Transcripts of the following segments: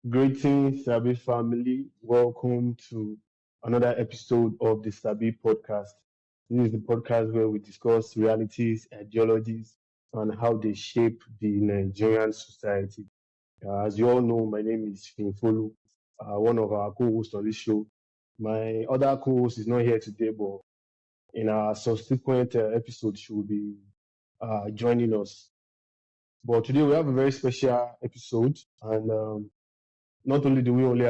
Greetings, Sabi family. Welcome to another episode of the Sabi podcast. This is the podcast where we discuss realities, ideologies, and how they shape the Nigerian society. As you all know, my name is Fiyinfoluwa, one of our co-hosts on this show. My other co-host is not here today, but in our subsequent episode, she will be joining us. But today we have a very special episode, and not only do we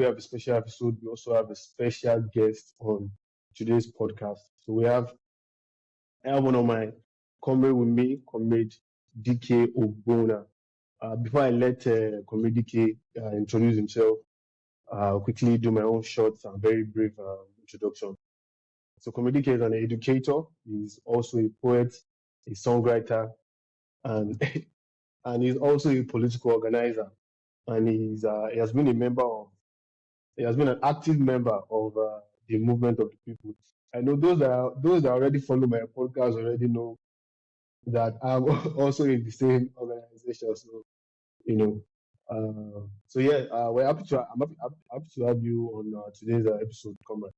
have a special episode, we also have a special guest on today's podcast. So I have one of my comrade with me, Comrade DK Ogbona. Before I let Comrade DK introduce himself, I'll quickly do my own short and very brief introduction. So Comrade DK is an educator. He's also a poet, a songwriter, and and he's also a political organizer. And he has been a member of He has been an active member of the movement of the people. I know those that already follow my podcast already know that I'm also in the same organization. So you know, we're happy to have you on today's episode, Comrade.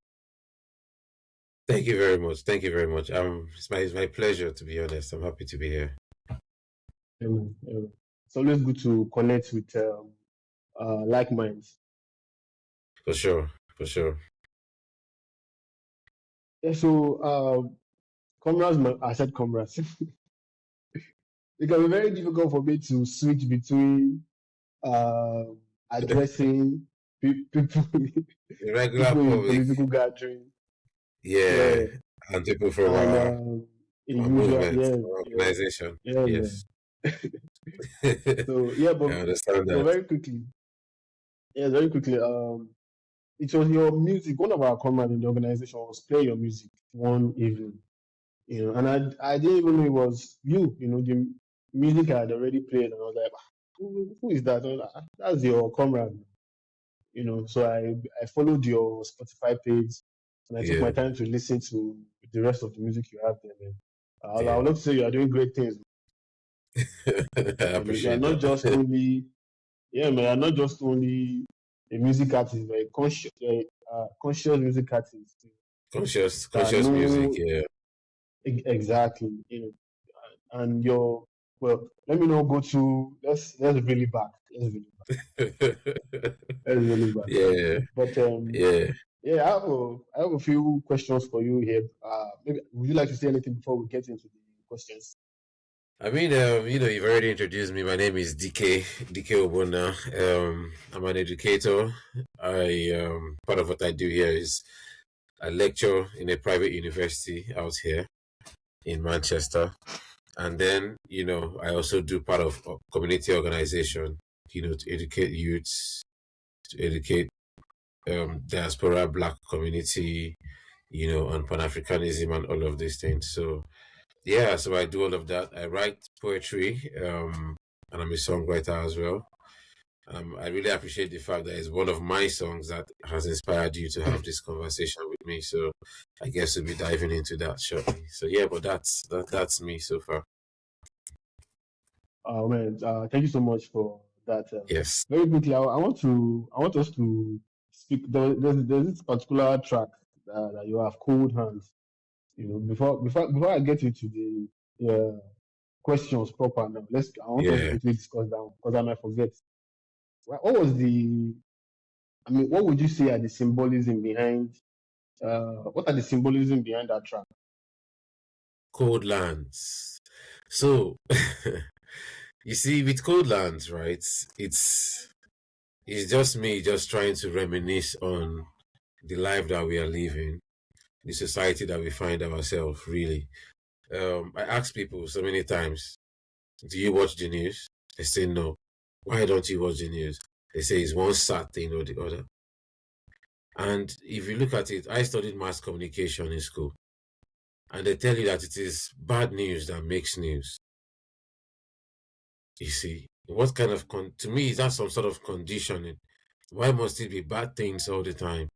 Thank you very much. Thank you very much. It's my pleasure to be honest. I'm happy to be here. Amen. It's always good to connect with like minds. For sure. For sure. Yeah, so I said comrades. It can be very difficult for me to switch between uh, addressing people Regular people in public, political gathering, yeah, yeah, and people from and a our usual, movement, yeah, our yeah, organization. yeah, Yes. man. I So yeah, understand but that. very quickly, it was your music. One of our comrades in the organization was playing your music one evening, and I didn't even know it was you. The music I had already played, and I was like, "Ah, who is that?" I was like, "Ah, that's your comrade." So I followed your Spotify page and I took my Yeah. time to listen to the rest of the music you have there, man. I Yeah. would love to say you are doing great things. I You are appreciate not just that. only, yeah, man, you are not just only a music artist, but conscious music artist that Conscious music. know Yeah. exactly, and your, well, let me not go to, let's really back. Let's really back. Yeah. But Yeah. yeah, I have a few questions for you here. Maybe would you like to say anything before we get into the questions? You've already introduced me. My name is DK Obuna. I'm an educator. Part of what I do here is I lecture in a private university out here in Manchester. And then, I also do part of a community organization, to educate youths, to educate diaspora black community, on Pan-Africanism and all of these things. So yeah, so I do all of that. I write poetry, and I'm a songwriter as well. I really appreciate the fact that it's one of my songs that has inspired you to have this conversation with me. So I guess we'll be diving into that shortly. So yeah, but that's me so far. Man, thank you so much for that. Yes. Very quickly, I want us to speak. There's this particular track that you have, Cold Hands. Before I get into the questions proper now, I want us to Yeah. quickly discuss that because I might forget. What was the? I mean, what would you say are the symbolism behind? What are the symbolism behind that track? Cold lands. So you see, with cold lands, right? It's just me just trying to reminisce on the life that we are living, the society that we find ourselves really. I ask people so many times, do you watch the news? They say no. Why don't you watch the news? They say it's one sad thing or the other. And if you look at it, I studied mass communication in school, and they tell you that it is bad news that makes news. You see, what kind of to me is that some sort of conditioning? Why must it be bad things all the time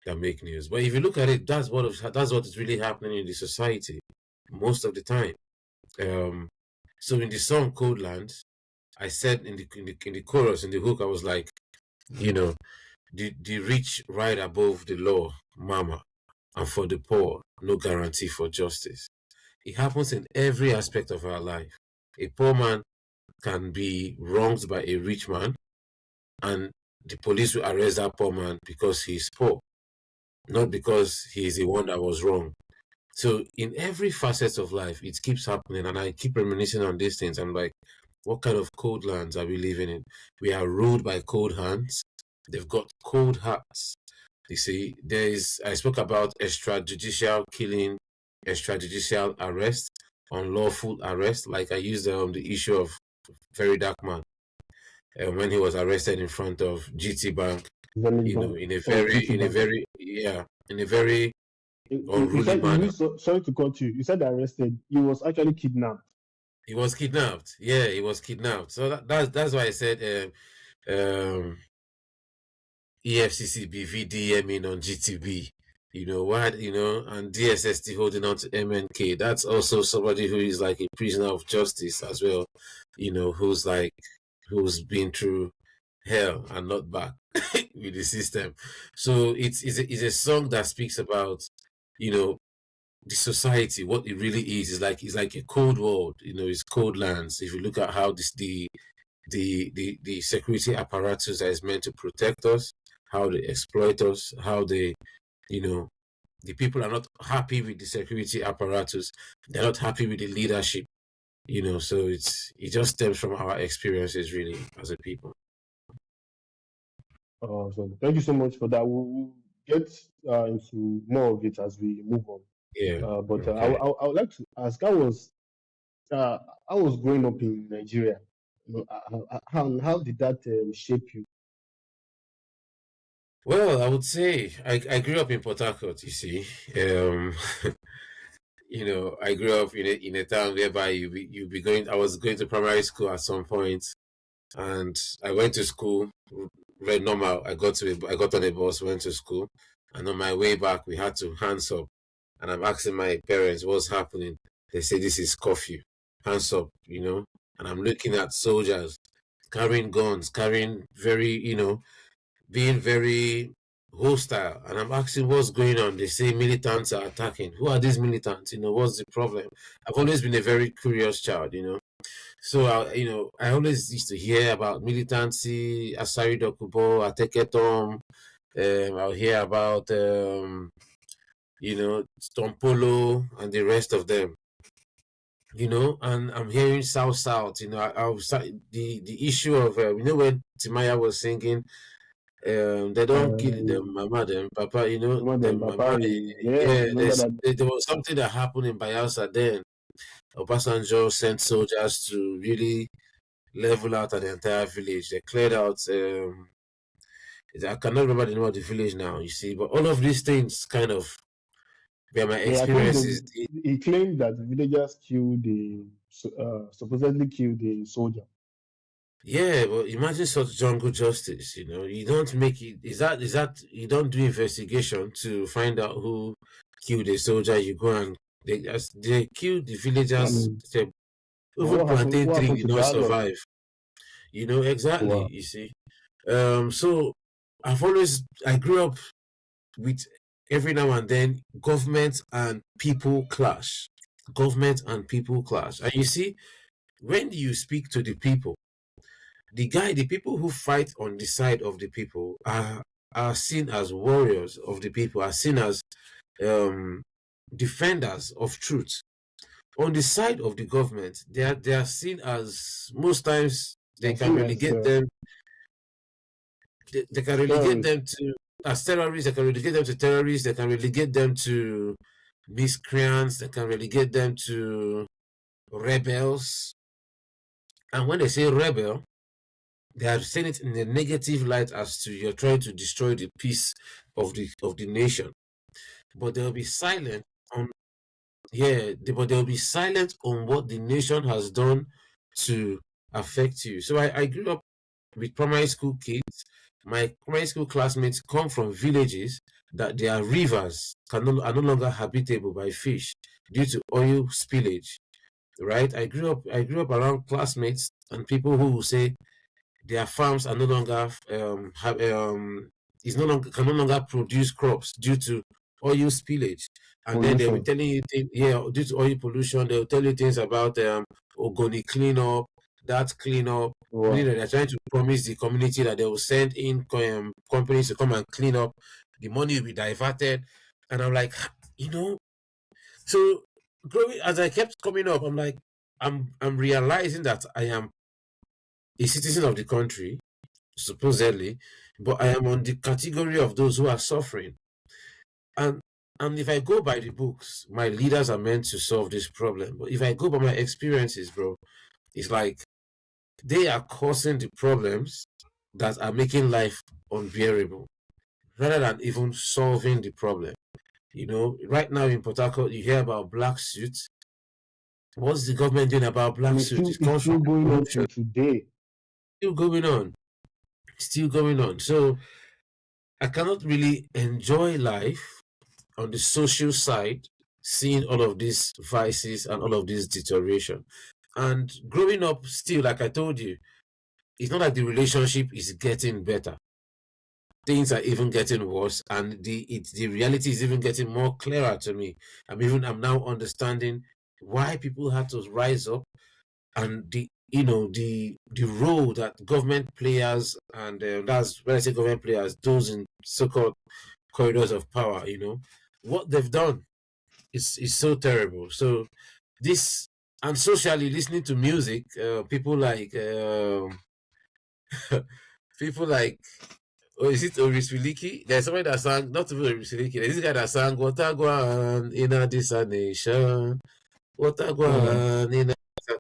that make news? But if you look at it, that's what is really happening in the society most of the time. So in the song Cold Lands, I said in the chorus, in the hook, I was like, You know, the rich ride above the law, mama, and for the poor, no guarantee for justice. It happens in every aspect of our life. A poor man can be wronged by a rich man, and the police will arrest that poor man because he's poor, not because he is the one that was wrong. So in every facet of life, it keeps happening, and I keep reminiscing on these things. I'm like, what kind of cold lands are we living in? We are ruled by cold hands. They've got cold hearts. You see, I spoke about extrajudicial killing, extrajudicial arrest, unlawful arrest. Like I used the issue of Very Dark Man when he was arrested in front of GT Bank. Zenith You know, Bank or GT Bank. in a very You unruly said you manner. used, sorry to cut you. You said arrested. He was actually kidnapped. He was kidnapped. Yeah, he was kidnapped. So that's why I said EFCC BVDM in on GTB. You know what? You know, and DSST holding on to MNK. That's also somebody who is like a prisoner of justice as well. You know, who's been through hell and not back with the system. So it's a song that speaks about, you know, the society, what it really is. It's like a cold world, you know, it's cold lands. If you look at how the security apparatus that is meant to protect us, how they exploit us, how they, you know, the people are not happy with the security apparatus, they're not happy with the leadership, you know, so it just stems from our experiences really as a people. So thank you so much for that. We'll get into more of it as we move on. Yeah. But Okay. I would like to ask. Uh, I was growing up in Nigeria. You know, how did that shape you? Well, I would say I grew up in Port Harcourt, you see. Um, you know, I grew up in a town whereby you be going. I was going to primary school at some point, and I went to school. Very normal. I got on a bus, went to school, and on my way back, we had to hands up. And I'm asking my parents what's happening. They say this is curfew, hands up, you know. And I'm looking at soldiers carrying guns, carrying very, you know, being very hostile. And I'm asking what's going on. They say militants are attacking. Who are these militants? You know, what's the problem? I've always been a very curious child, you know. So, you know, I always used to hear about militancy, Asari Dokubo, Ateketom. I'll hear about, you know, Stompolo and the rest of them, you know, and I'm hearing South South, you know, I was the issue of, you know, when Timaya was singing, they don't kill Uh, them, mama, them, papa, you know, Mama them, and mama, Papa, yeah, I yeah, remember that. there was something that happened in Bayelsa then. Obasanjo sent soldiers to really level out an entire village. They cleared out. I cannot remember the name of the village now. You see, but all of these things kind of were my Yeah, I think experiences. he claimed that the villagers killed supposedly killed the soldier. Yeah, but imagine such jungle justice. You know, you don't make it. Is that you don't do investigation to find out who killed a soldier? You go and they killed the villagers. And Even plantain what tree happened did to not dialogue? survive. You know exactly. Wow. You see. So I grew up with every now and then government and people clash. Government and people clash. And you see, when you speak to the people, the people who fight on the side of the people are seen as warriors of the people, are seen as um, defenders of truth. On the side of the government, they are seen as most times they As can soon as relegate them. They can relegate terrorists. them to as terrorists. They can relegate them to terrorists. They can relegate them to miscreants. They can relegate them to rebels. And when they say rebel, they are saying it in a negative light as to you're trying to destroy the peace of the nation. But they'll be silent on but they'll be silent on what the nation has done to affect you. So I grew up with primary school kids. My primary school classmates come from villages that their rivers are no longer habitable by fish due to oil spillage. Right? I grew up around classmates and people who will say their farms are no longer is no longer can no longer produce crops due to oil spillage. And then they'll be Pollution. telling you things, yeah, due to oil pollution, they'll tell you things about Ogoni cleanup, that cleanup. Meaning Wow. that they're trying to promise the community that they will send in companies to come and clean up. The money will be diverted. And I'm like, you know, so growing as I kept coming up, I'm like, I'm realizing that I am a citizen of the country, supposedly, but I am on the category of those who are suffering. And and if I go by the books, my leaders are meant to solve this problem. But if I go by my experiences, bro, it's like they are causing the problems that are making life unbearable rather than even solving the problem. You know, right now in Port Harcourt, you hear about black suits. What's the government doing about And black suits? It it's comes from still going on pollution. till today. Still going on. Still going on. So I cannot really enjoy life on the social side, seeing all of these vices and all of this deterioration. And growing up, still, like I told you, it's not like the relationship is getting better. Things are even getting worse, and the reality is even getting more clearer to me. I'm now understanding why people had to rise up, and the role that government players, and that's when I say government players, those in so-called corridors of power, what they've done is so terrible. So this, and socially listening to music, people like people like, oh, is it Oris Wiliki? There's somebody that sang, not even Oris Wiliki, there's this guy that sang Watagwan in a this nation, Yeah. Watagwan in a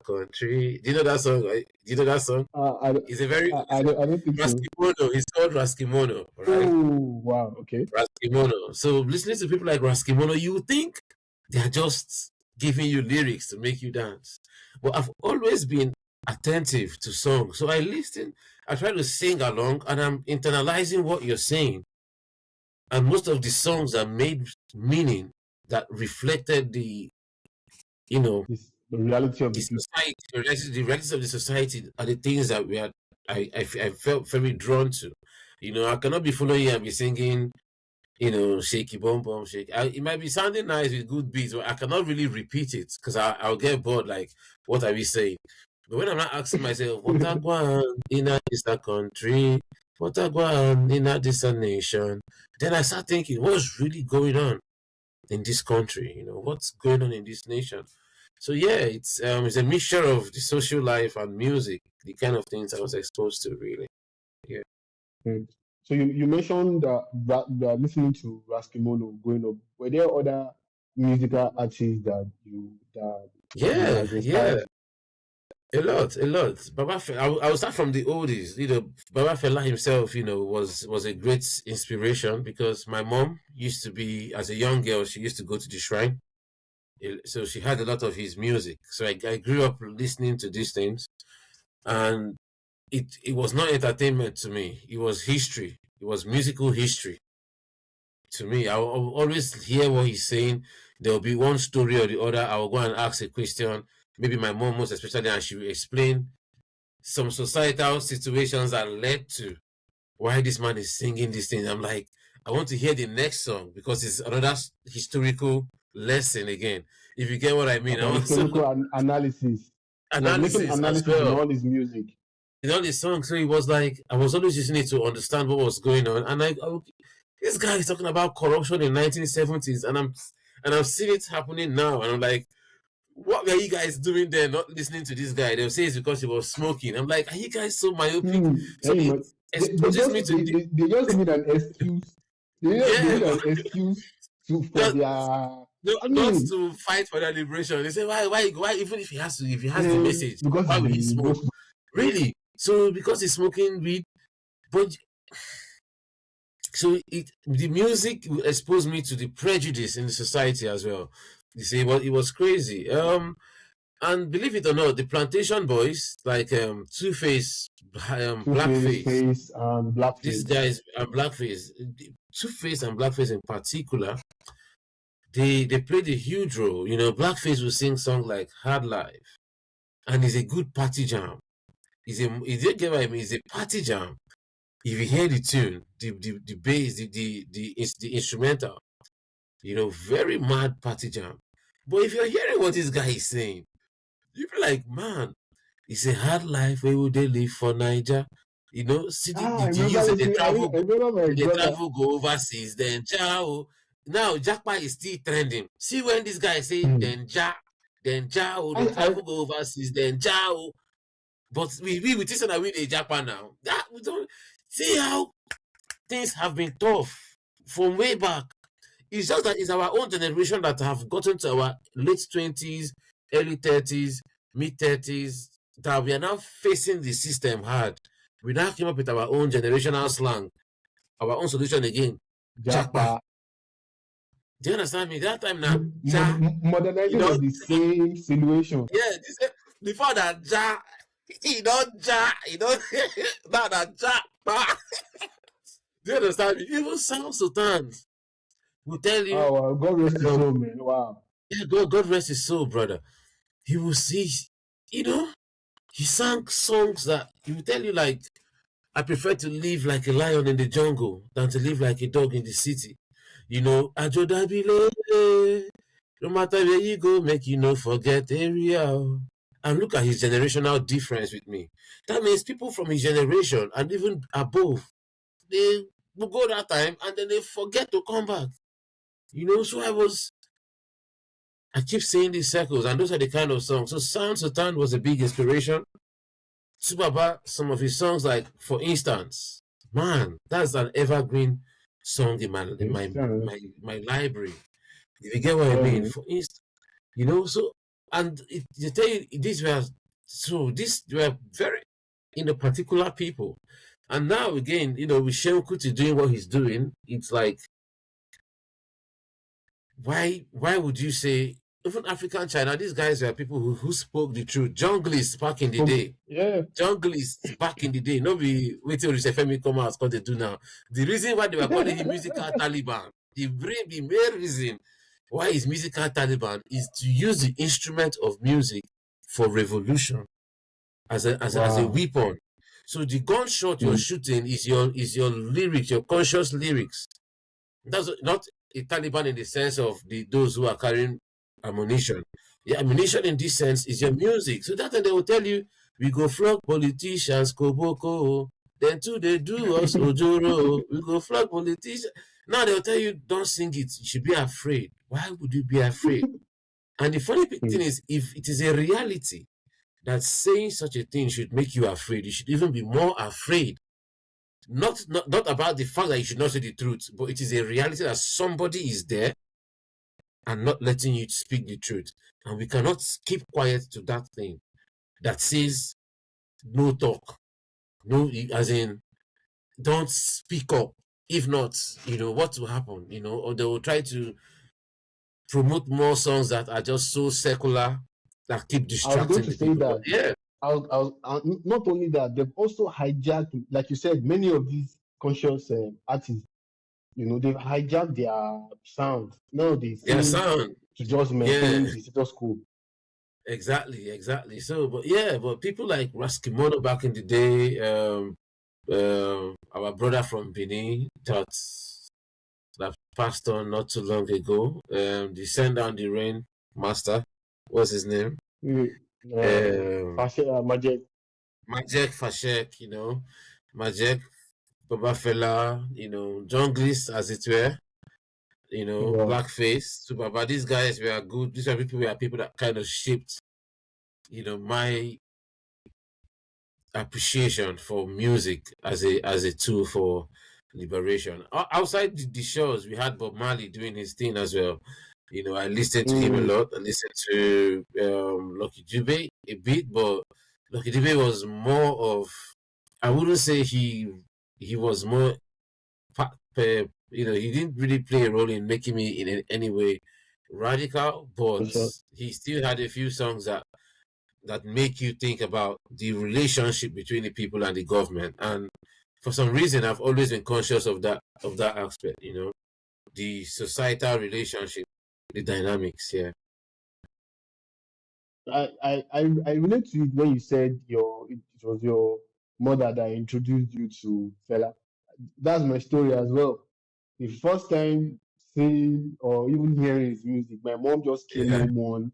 country. Do you know that song? Right? Do you know that song? Uh, I, It's a very I don't think so. Raskimono. He's called Raskimono, right? Oh, wow. Okay. Raskimono. So listening to people like Raskimono, you would think they are just giving you lyrics to make you dance. But I've always been attentive to songs. So I listen, I try to sing along, and I'm internalizing what you're saying. And most of the songs are made meaning that reflected you know, It's the reality of the the people. society, the realities of the society are the things that I felt very drawn to. I cannot be following you and be singing, shaky bum bum shake. It might be sounding nice with good beats, but I cannot really repeat it because I'll get bored. Like, what are we saying? But when I'm not asking myself, what I want in a this country, what I want in a this nation, then I start thinking, what's really going on in this country? What's going on in this nation? So yeah, it's a mixture of the social life and music, the kind of things I was exposed to, really. Yeah. Mm. So you mentioned that listening to Raskimono growing up. Were there other musical artists that Yeah, has yeah. inspired A lot, a lot. I will start from the oldies. Baba Fela himself, was a great inspiration because my mom used to be, as a young girl, she used to go to the shrine. So she had a lot of his music. So I grew up listening to these things, and it was not entertainment to me. It was history. It was musical history to me. I will always hear what he's saying. There will be one story or the other. I will go and ask a question. Maybe my mom most especially, and she will explain some societal situations that led to why this man is singing this thing. I'm like, I want to hear the next song because it's another historical lesson again. If you get what I mean, I okay, want so historical analysis? He was making analysis as analysis in well. all his music. In all his songs, so it was like I was always using it to understand what was going on. And this guy is talking about corruption in 1970s, and I'm seeing it happening now, and I'm like, what were you guys doing there not listening to this guy? They'll say it's because he was smoking. I'm like, are you guys so myopic? So Hey, it man. exposes me to They just need an excuse. They yeah, need an excuse for just, their. not to fight for their liberation. They say why even if he has the message, Because why would he he smoke? goes. Really? So because he's smoking weed, but so the music will expose me to the prejudice in the society as well. You see, what it was crazy. And believe it or not, the plantation boys like Two Face, Two-Face, Blackface, Face, and these Blackface. guys and Blackface, Two Face and Blackface in particular, they played a huge role. Blackface will sing songs like Hard Life, and it's a good party jam. Is you get what I mean? It's a party jam. If you hear the tune, the bass, the instrumental, very mad party jam. But if you're hearing what this guy is saying, you be like, man, it's a hard life where would they live for Niger? See Ah, I the remember youth that listening. I remember my they brother. travel go overseas, then ciao. Now Jackpot is still trending. See when this guy say Hmm. then ciao, they I travel go overseas, then ciao. But we with this and we the Japan now. That we don't see how things have been tough from way back. It's just that it's our own generation that have gotten to our late 20s, early 30s, mid 30s, that we are now facing the system hard. We now came up with our own generational slang, our own solution again. Jackpa. Japa Do you understand me? That time now, ja, you modernizing know, of the same situation. yeah, before that, ja, ja, now that Jackpa. Do you understand me? Even South Sultans will tell you, Oh, wow. God rest his soul, man. Wow. yeah, God rest his soul, brother. He will see, you know, he sang songs that he will tell you like, I prefer to live like a lion in the jungle than to live like a dog in the city. Ajodabile, no matter where you go, make you no forget area. And look at his generational difference with me. That means people from his generation and even above, they will go that time and then they forget to come back. So I keep saying these circles, and those are the kind of songs. So Sound Sultan was a big inspiration. Subaba, some of his songs, like for instance, man, that's an evergreen song in my in Okay. my Fair enough. my library. If you get what I Yeah, mean, man. for instance, so and they tell you these were very particular people, and now again, with Shehu Kuti doing what he's doing, it's like why would you say even African China? These guys were people who spoke the truth. Junglists back in the Spoke. day. Yeah. Junglists back in the day. No be waiting till Femi come out what they do now. The reason why they were calling him musical Taliban, the main reason why he's musical Taliban is to use the instrument of music for revolution as a Wow. weapon. So the gunshot you're Hmm. shooting is your lyrics, your conscious lyrics. That's not a Taliban in the sense of those who are carrying ammunition. The ammunition in this sense is your music. So that time they will tell you, we go flog politicians, koboko. Then too they do us ojoro. We go flog politicians. Now they'll tell you, don't sing it. You should be afraid. Why would you be afraid? And the funny Hmm. thing is, if it is a reality that saying such a thing should make you afraid, you should even be more afraid not about the fact that you should not say the truth, but it is a reality that somebody is there and not letting you speak the truth. And we cannot keep quiet to that thing that says no talk, no, as in, don't speak up. If not, what will happen? Or they will try to promote more songs that are just so secular that keep I was going distracting to the say people. But that. yeah, Not only that, they've also hijacked, like you said, many of these conscious artists. They've hijacked their sound. Now they their sing sound, to just yeah. maintain the status quo. Exactly. So, but people like Raskimono back in the day, our brother from Benin that passed on not too long ago, the Send Down the Rain master, what's his name? Mm, Um, Majek. Majek Fashek, Majek, Baba Fela, junglist as it were, Yeah. blackface. So, Baba, these guys were good. These are people that kind of shaped, my appreciation for music as a tool for liberation. Outside the shows, we had Bob Marley doing his thing as well. I listened to him a Mm, lot. I listened to Lucky Dube a bit, but Lucky Dube was more of, I wouldn't say he was more he didn't really play a role in making me in any way radical, for but sure. he still had a few songs that make you think about the relationship between the people and the government. And for some reason, I've always been conscious of that aspect. The societal relationship, the dynamics. Yeah. I relate to it when you said it was your mother that introduced you to Fela. That's my story as well. The first time seeing or even hearing his music, my mom just came Yeah, home one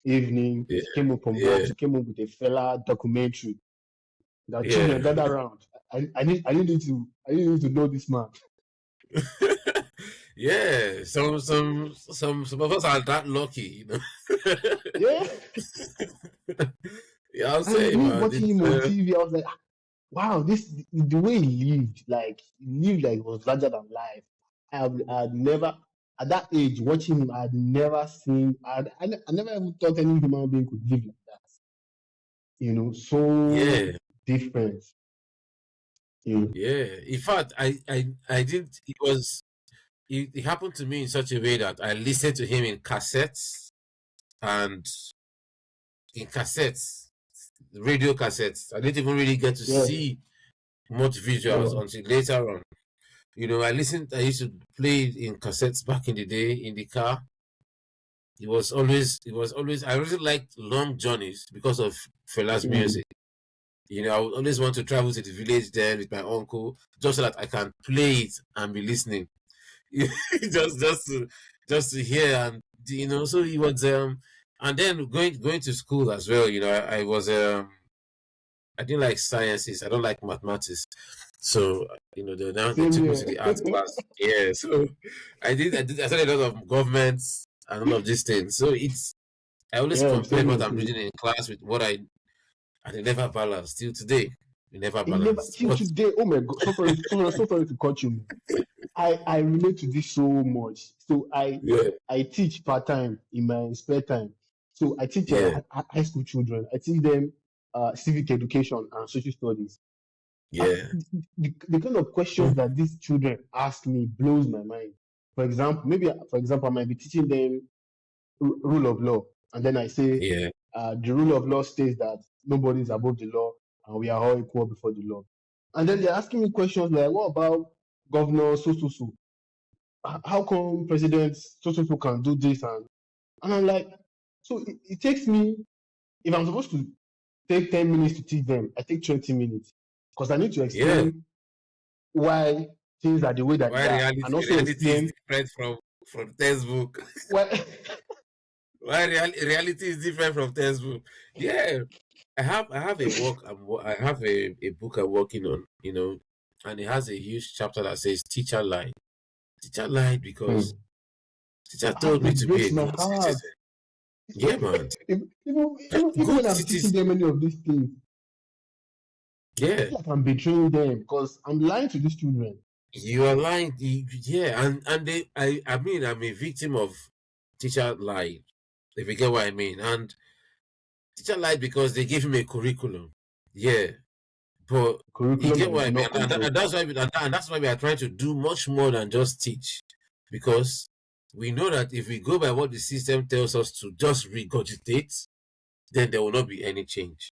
evening. yeah, She came home from work. yeah, She came home with a Fela documentary. The children yeah. gather around. I need to know this man. Yeah, some of us are that lucky, you know. Yeah. Yeah, I'll And say, me man, watching it's him on TV, I was like, wow, this the way he lived like it was larger than life. I'd never at that age watching him, I'd never seen I never even thought any human being could live like that. So yeah, different. You know. yeah. In fact, I didn't. It happened to me in such a way that I listened to him in cassettes and in cassettes, radio cassettes. I didn't even really get to Yeah. see much Oh visuals wow. until later on. You know, I used to play it in cassettes back in the day in the car. I really liked long journeys because of Fela's Mm. music. You know, I would always want to travel to the village then with my uncle just so that I can play it and be listening. just just to hear and you know, so it was and then going to school as well, you know, I was I didn't like sciences, I don't like mathematics. So, you know, they Same took me here. to the art class. Yeah, so I studied a lot of governments and all of these things. So it's I always Yeah, compared same what here I'm too. reading in class with what I and it never balanced till today. It never It never balanced. till But today. Oh my god, so sorry to cut you. I relate to this so much. So yeah, I teach part time in my spare time. So I teach yeah, high school children. I teach them civic education and social studies. Ah, yeah, the kind of questions that these children ask me blows my mind. For example, I might be teaching them rule of law, and then I say yeah, the rule of law states that nobody is above the law and we are all equal before the law. And then they're asking me questions like, what about governor so so so? How come president so so so can do this and I'm like, so it takes me if I'm supposed to take 10 minutes to teach them, I take 20 minutes because I need to yeah. explain why things are the way that they Why are and also reality is explain different from textbook. why. Why reality is different from textbook. Yeah, I have a I have a book I'm working on, you know, and it has a huge chapter that says teacher lied. Teacher lied Hmm. because teacher told me It to be breaks a my good heart. citizen. Yeah, man. Even Good when I'm teaching citizen. them any of these things, I Yeah. feel like I'm betraying them because I'm lying to these children. You are lying. Yeah, and I mean I'm a victim of teacher lied, if you get what I mean. And teacher lied because they gave him a curriculum. Yeah. But you Curriculum get that you what I did mean, not control. and that's why we are trying to do much more than just teach, because we know that if we go by what the system tells us to just regurgitate, then there will not be any change.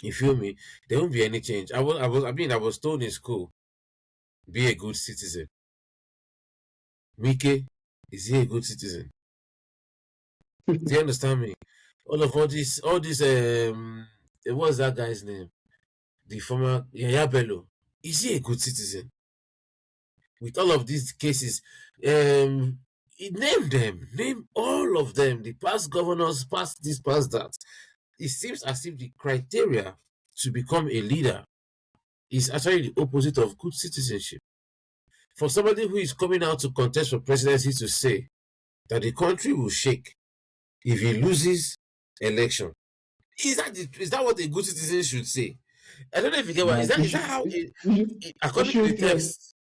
You feel me? There won't be any change. I was told in school, be a good citizen. Mike, is he a good citizen? Do you understand me? All this what's that guy's name? The former Yaya Bello. Is he a good citizen? With all of these cases, name them, name all of them, the past governors, past this, past that. It seems as if the criteria to become a leader is actually the opposite of good citizenship. For somebody who is coming out to contest for presidency to say that the country will shake if he loses election, is that what a good citizen should say? I don't know if you get what Man, is that how it according to the should threaten. text,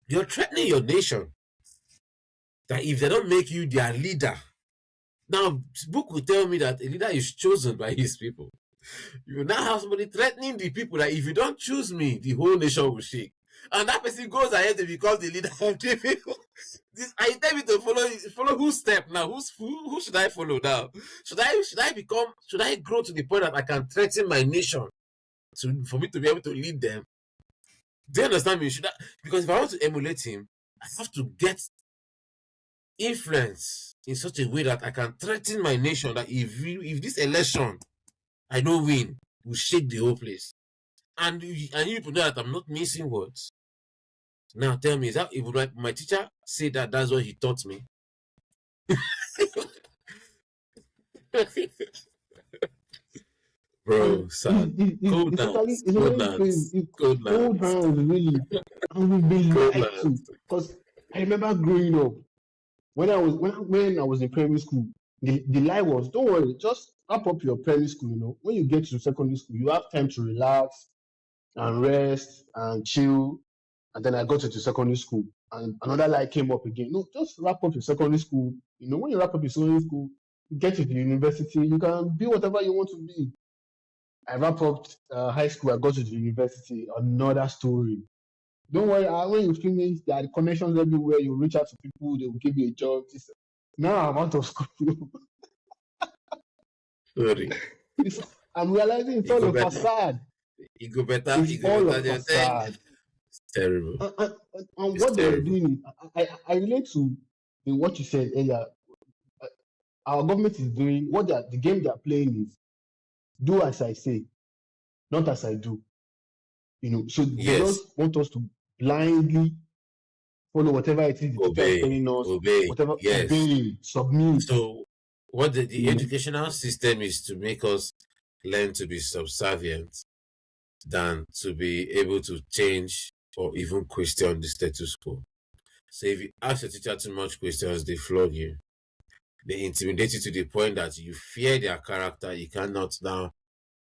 you're threatening your nation that if they don't make you their leader. Now, book will tell me that a leader is chosen by his people. You now have somebody threatening the people that if you don't choose me, the whole nation will shake. And that person goes ahead to become the leader of the people. I tell you to follow whose step now. Who should I follow now? Should I grow to the point that I can threaten my nation for me to be able to lead them? Do you understand me? Because if I want to emulate him, I have to get influence in such a way that I can threaten my nation that if this election I know win. We'll shake the whole place. And you people know that I'm not missing words. Now tell me, is that if my teacher said that that's what he taught me? Bro, sad. Cold Totally, nuts. it's Cold already crazy. nuts. Cold Cold nuts. hands, really. And we've been Cold lied to. nuts. Because I remember growing up, when I was in primary school, the lie was, don't worry, just wrap up your primary school, When you get to secondary school, you have time to relax and rest and chill. And then I got into secondary school, and another lie came up again. No, just wrap up your secondary school. When you wrap up your secondary school, you get to the university, you can be whatever you want to be. I wrap up high school, I got to the university, another story. Don't worry, when you finish, there are the connections everywhere. You reach out to people, they will give you a job. Now I'm out of school. Sorry. I'm realizing it's You all go a better. facade. You go better. It's You go all a better. facade. It's terrible. And It's what they're terrible. doing, I relate to what you said earlier. Our government is doing the game they are playing is do as I say, not as I do. So they Yes. just want us to blindly follow whatever it is the teacher is Obey. telling us, Obey. whatever, Yes. obey, submit. So what the You know, educational system is to make us learn to be subservient than to be able to change or even question the status quo. So if you ask a teacher too much questions, they flog you. They intimidate you to the point that you fear their character. You cannot now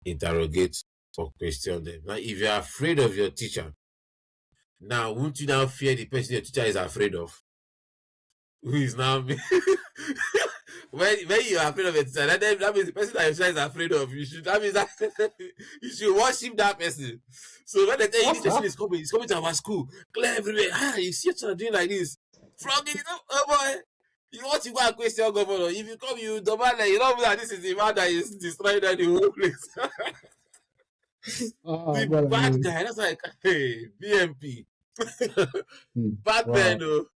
interrogate or question them. Now, if you're afraid of your teacher, now won't you now fear the person your teacher is afraid of? Who is now when you are afraid of a teacher, that means the person that your teacher is afraid of, that means that you should worship that person. So when they tell you this person is coming, he's coming to our school, clear everywhere. You see your child doing like this, flogging it up, oh boy. You want to go and question governor? If you come, you demand that you know that this is the man that is destroying the whole place. The bad God, guy. That's like, hey, BMP. Bad wow, man, though.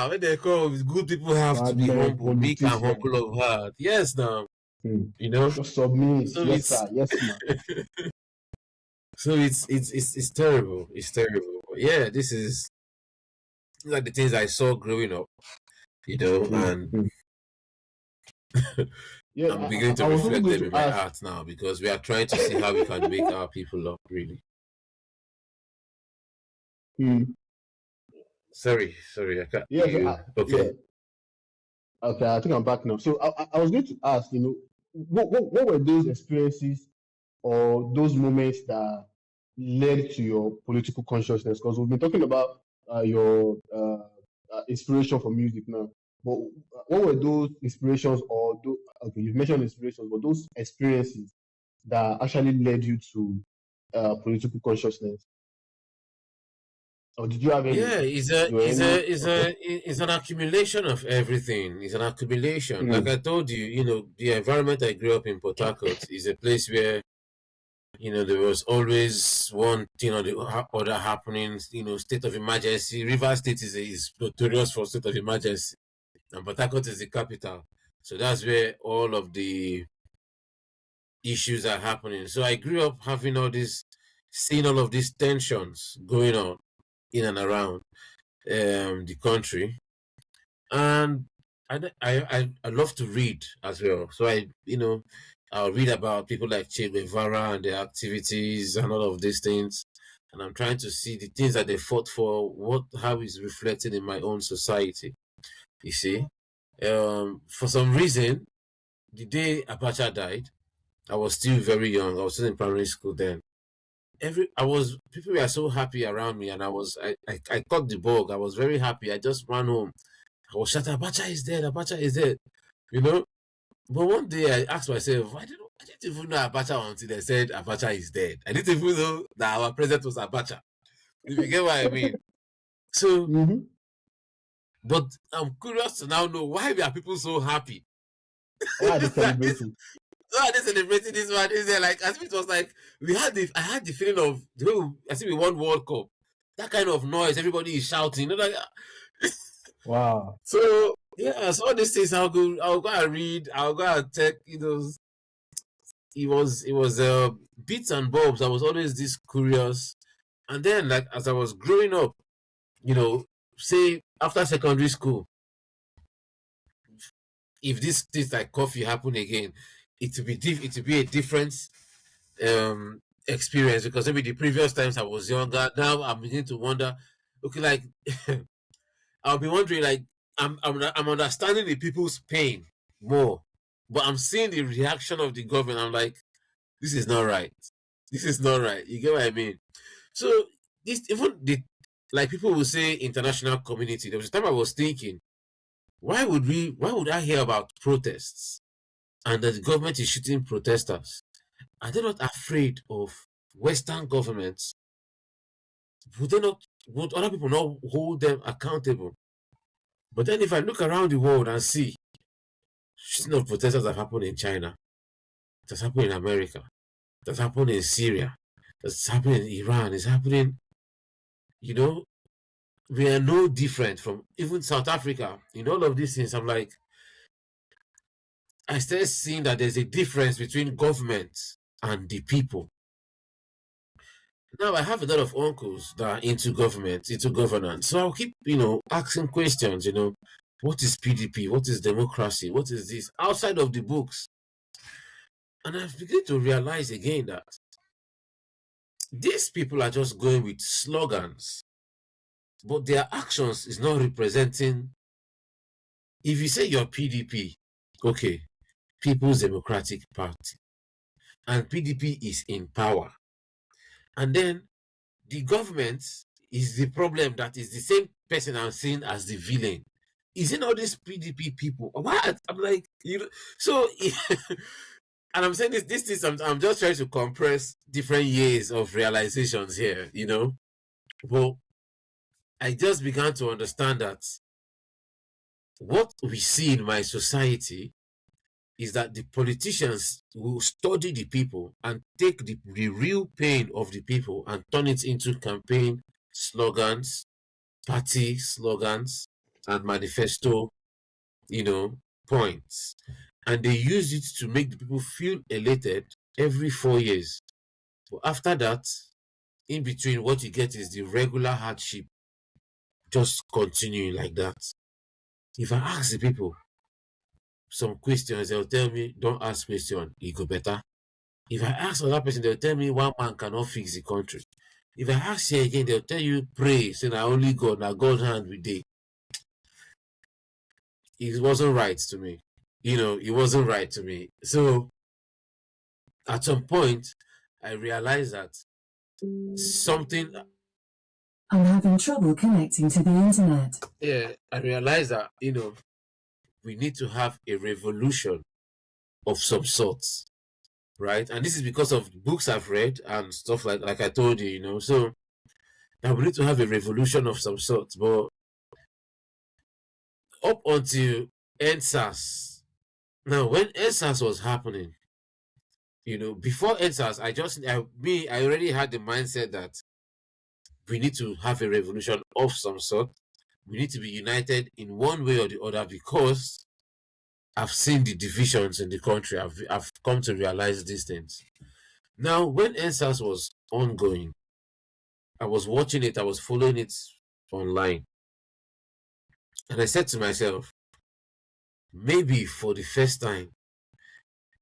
When they come, good people have to bad be man, humble, meek and politician. humble of heart. Yes, now, Hmm. you know. Just submit, So yes it's sir, yes ma'am. it's terrible. It's terrible. But yeah, this is like the things I saw growing up, Hmm. and Hmm. Yeah, I'm beginning I to was also reflect going them to in my ask. art now because we are trying to see how we can wake our people up. Really. Hmm. Sorry, I can't Yeah, hear you. yeah. Okay. Okay, I think I'm back now. So I was going to ask, what were those experiences or those moments that led to your political consciousness? Because we've been talking about your inspiration for music now, but what were those inspirations okay, you've mentioned inspirations, but those experiences that actually led you to political consciousness? Or did you have any? Yeah, Were any? Okay. it's an accumulation of everything. It's an accumulation. Like Mm, I told you, the environment I grew up in, Port Harcourt, is a place where there was always one thing or the other happening. State of emergency. River State is notorious for state of emergency, and Port Harcourt is the capital. So that's where all of the issues are happening. So I grew up seeing all of these tensions going on in and around the country, and I love to read as well. So I'll read about people like Che Guevara and their activities and all of these things, and I'm trying to see the things that they fought for, how is reflected in my own society. You see, for some reason, the day Abacha died, I was still very young. I was still in primary school then. People were so happy around me, and I caught the bug. I was very happy. I just ran home. I was shouting, Abacha is dead, Abacha is dead. You know? But one day I asked myself, I didn't even know Abacha until they said Abacha is dead. I didn't even know that our president was Abacha. If you get what I mean. So, mm-hmm. but I'm curious to now know why were people so happy? Why are they That this, celebrating? why are they celebrating this one? Is there like as if it was like I had the feeling of as if we won World Cup. That kind of noise, everybody is shouting. Like Wow. so yeah, so all these things I'll go and read, I'll go and check, it was bits and bobs. I was always this curious, and then like as I was growing up, say after secondary school, if this things like coffee happen again, it will be a different experience, because maybe the previous times I was younger. Now I'm beginning to wonder. Okay, like I'll be wondering, like I'm understanding the people's pain more, but I'm seeing the reaction of the government. I'm like, this is not right. This is not right. You get what I mean? So this even the like people will say international community. There was a time I was thinking, why would I hear about protests and that the government is shooting protesters? Are they not afraid of Western governments? Would other people not hold them accountable? But then if I look around the world and see shooting of protesters have happened in China, it has happened in America, it has happened in Syria, it's happening in Iran, it's happening, you know, we are no different from even South Africa. In all of these things, I'm like, I start seeing that there's a difference between government and the people. Now I have a lot of uncles that are into government, into governance. So I'll keep, asking questions, what is PDP? What is democracy? What is this? Outside of the books. And I've begun to realize again that these people are just going with slogans, but their actions is not representing. If you say you're PDP, okay, People's Democratic Party, and PDP is in power, and then the government is the problem, that is the same person I'm seeing as the villain. Isn't all these PDP people? What? I'm like, so, and I'm saying this is, I'm just trying to compress different years of realizations here, Well, I just began to understand that what we see in my society is that the politicians will study the people and take the real pain of the people and turn it into campaign slogans, party slogans, and manifesto, points. And they use it to make the people feel elated every 4 years. But after that, in between, what you get is the regular hardship just continuing like that. If I ask the people some questions, they'll tell me, don't ask questions, it go better. If I ask another person, they'll tell me one man cannot fix the country. If I ask you again, they'll tell you, pray, say na only God, na God's hand we dey. It wasn't right to me. It wasn't right to me. So at some point, I realized that something. I'm having trouble connecting to the internet. Yeah, I realized that, we need to have a revolution of some sorts, right? And this is because of books I've read and stuff like I told you, So now we need to have a revolution of some sort. But up until NSAS, now when NSAS was happening, before NSAS, I already had the mindset that we need to have a revolution of some sort. We need to be united in one way or the other, because I've seen the divisions in the country. I've come to realize these things. Now, when NSAS was ongoing, I was watching it, I was following it online. And I said to myself, maybe for the first time,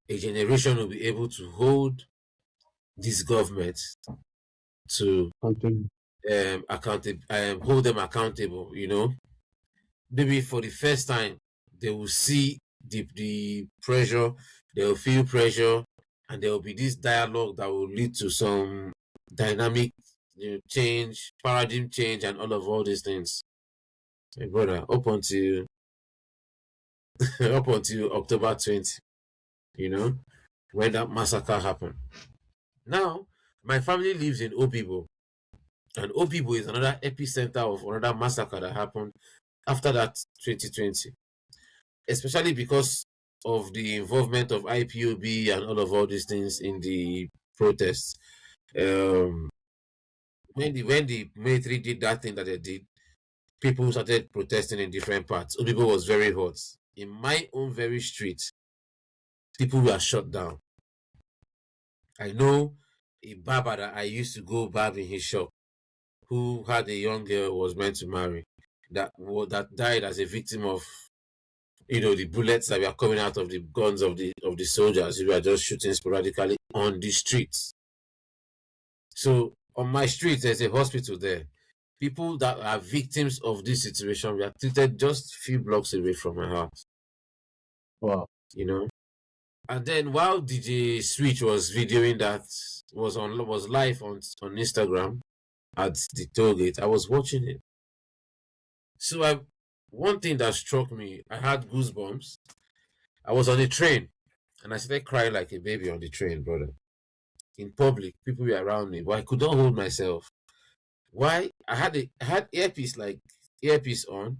a generation will be able to hold this government to hold them accountable, Maybe for the first time, they will see the pressure, they will feel pressure, and there will be this dialogue that will lead to some dynamic change, paradigm change, and all these things. Hey, brother, up until up until October 20, when that massacre happened. Now, my family lives in Obibo, and Obibo is another epicenter of another massacre that happened after that 2020, especially because of the involvement of IPOB and all these things in the protests. When the military did that thing that they did, people started protesting in different parts. Obibo was very hot. In my own very street, people were shut down. I know a barber that I used to go barb in his shop who had a young girl who was meant to marry that died as a victim of the bullets that were coming out of the guns of the soldiers who were just shooting sporadically on the streets. So on my street, there's a hospital there. People that are victims of this situation were treated just a few blocks away from my house. Wow. And then while DJ Switch was videoing that, was live on Instagram at the tollgate, I was watching it. So one thing that struck me, I had goosebumps. I was on a train and I started crying like a baby on the train, brother. In public, people were around me, but I could not hold myself. Why? I had earpiece on,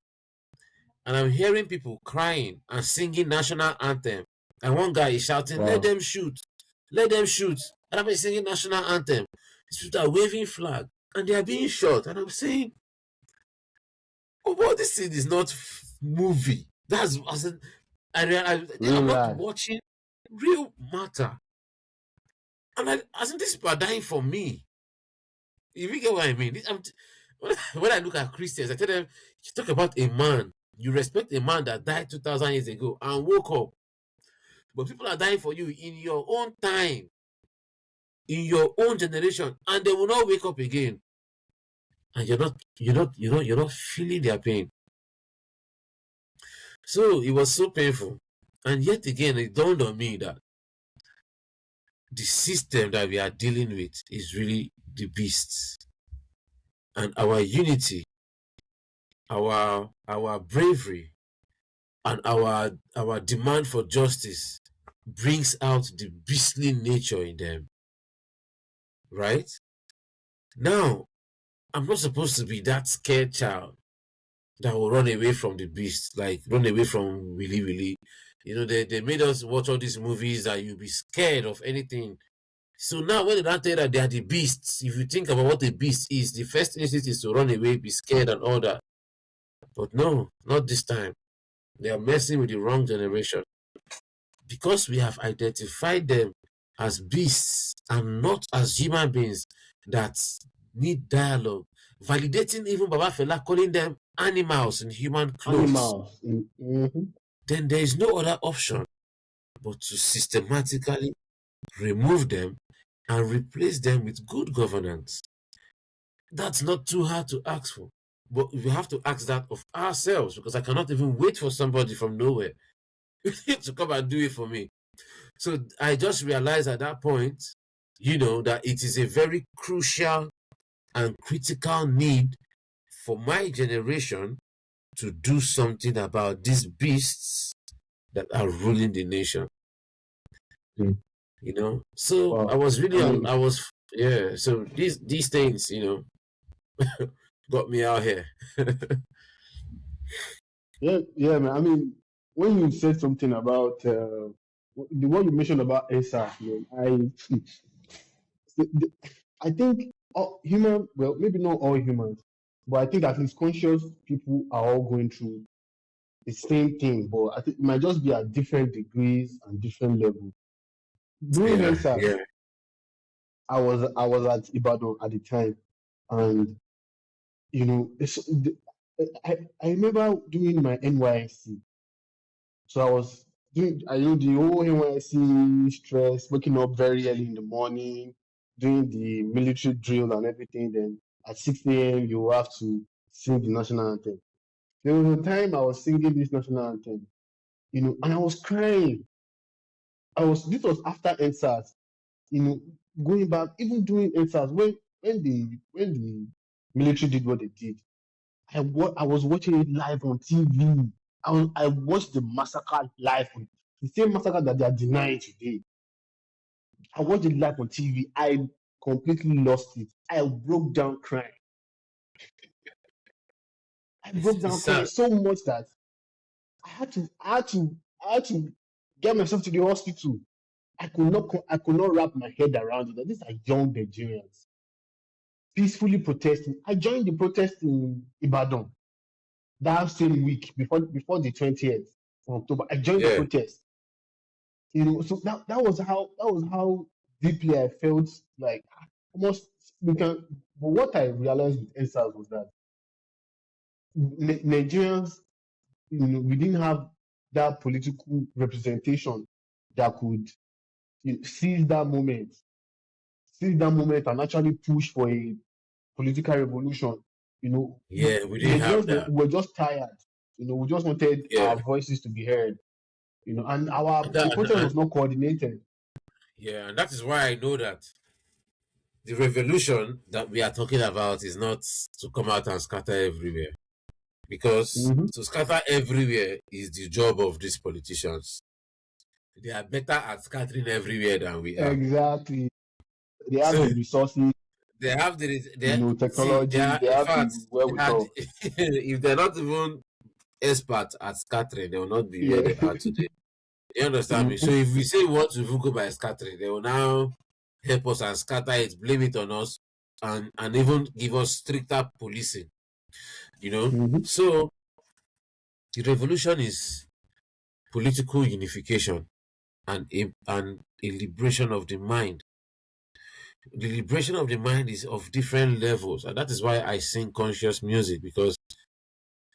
and I'm hearing people crying and singing national anthem. And one guy is shouting, Wow. "Let them shoot! Let them shoot!" And I'm singing national anthem. These people are waving flag and they are being shot. And I'm saying, "Oh, but this thing is not movie. That's as in, I'm not watching real matter." And these people are dying for me. If you get what I mean, when I look at Christians, I tell them, you talk about a man, you respect a man that died 2,000 years ago and woke up. But people are dying for you in your own time, in your own generation, and they will not wake up again. And you're not feeling their pain. So it was so painful. And yet again, it dawned on me that the system that we are dealing with is really the beasts. And our unity, our bravery, and our demand for justice brings out the beastly nature in them. Right? Now, I'm not supposed to be that scared child that will run away from the beast, like run away from Willy Willy. They made us watch all these movies that you'll be scared of anything. So now when they tell you that they are the beasts, if you think about what a beast is, the first instinct is to run away, be scared and all that. But no, not this time. They are messing with the wrong generation. Because we have identified them as beasts and not as human beings that need dialogue. Validating even Baba Fela, calling them animals in human clothes. Animals. Mm-hmm. Then there is no other option but to systematically remove them and replace them with good governance. That's not too hard to ask for. But we have to ask that of ourselves, because I cannot even wait for somebody from nowhere to come and do it for me. So I just realized at that point, that it is a very crucial and critical need for my generation to do something about these beasts that are ruling the nation. Mm. So Wow. I was really so these things, got me out here. Yeah, man. I mean, when you said something about the one you mentioned about ESA, man, I think all well, maybe not all humans, but I think at least conscious people are all going through the same thing, but I think it might just be at different degrees and different levels. During ESA, Yeah. I was at Ibadan at the time, and I remember doing my NYSC. So I was doing the whole NYSC stress, waking up very early in the morning, doing the military drill and everything. Then at 6 a.m. you have to sing the national anthem. There was a time I was singing this national anthem, and I was crying. This was after NSAS, going back, even during NSAS, when the military did what they did. I was watching it live on TV. I watched the massacre live, the same massacre that they are denying today. I watched it live on TV. I completely lost it. I broke down crying. I broke down crying so much that I had to get myself to the hospital. I could not wrap my head around it. That these are young Nigerians peacefully protesting. I joined the protest in Ibadan that same week before the 20th of October. I joined the protest. So that was how deeply I felt like almost we can. But what I realized with NSAS was that Nigerians, we didn't have that political representation that could seize that moment and actually push for a political revolution. Yeah, we didn't have Nigerians that. were just tired. We just wanted Yeah, our voices to be heard. And our and the that, protest and, was not coordinated. yeah, and that is why I know that the revolution that we are talking about is not to come out and scatter everywhere. Because Hmm. to scatter everywhere is the job of these politicians. They are better at scattering everywhere than we are. Exactly. They have So the resources, they have see, they technology. are, They in have the fact, they are, wherewithal. if they're not even experts at scattering, they will not be where Yeah. they are today. You understand me? So Mhm. if we say we want to even go by scattering, they will now help us and scatter it, blame it on us, and even give us stricter policing. Mhm. So the revolution is political unification and a liberation of the mind. The liberation of the mind is of different levels, and that is why I sing conscious music, because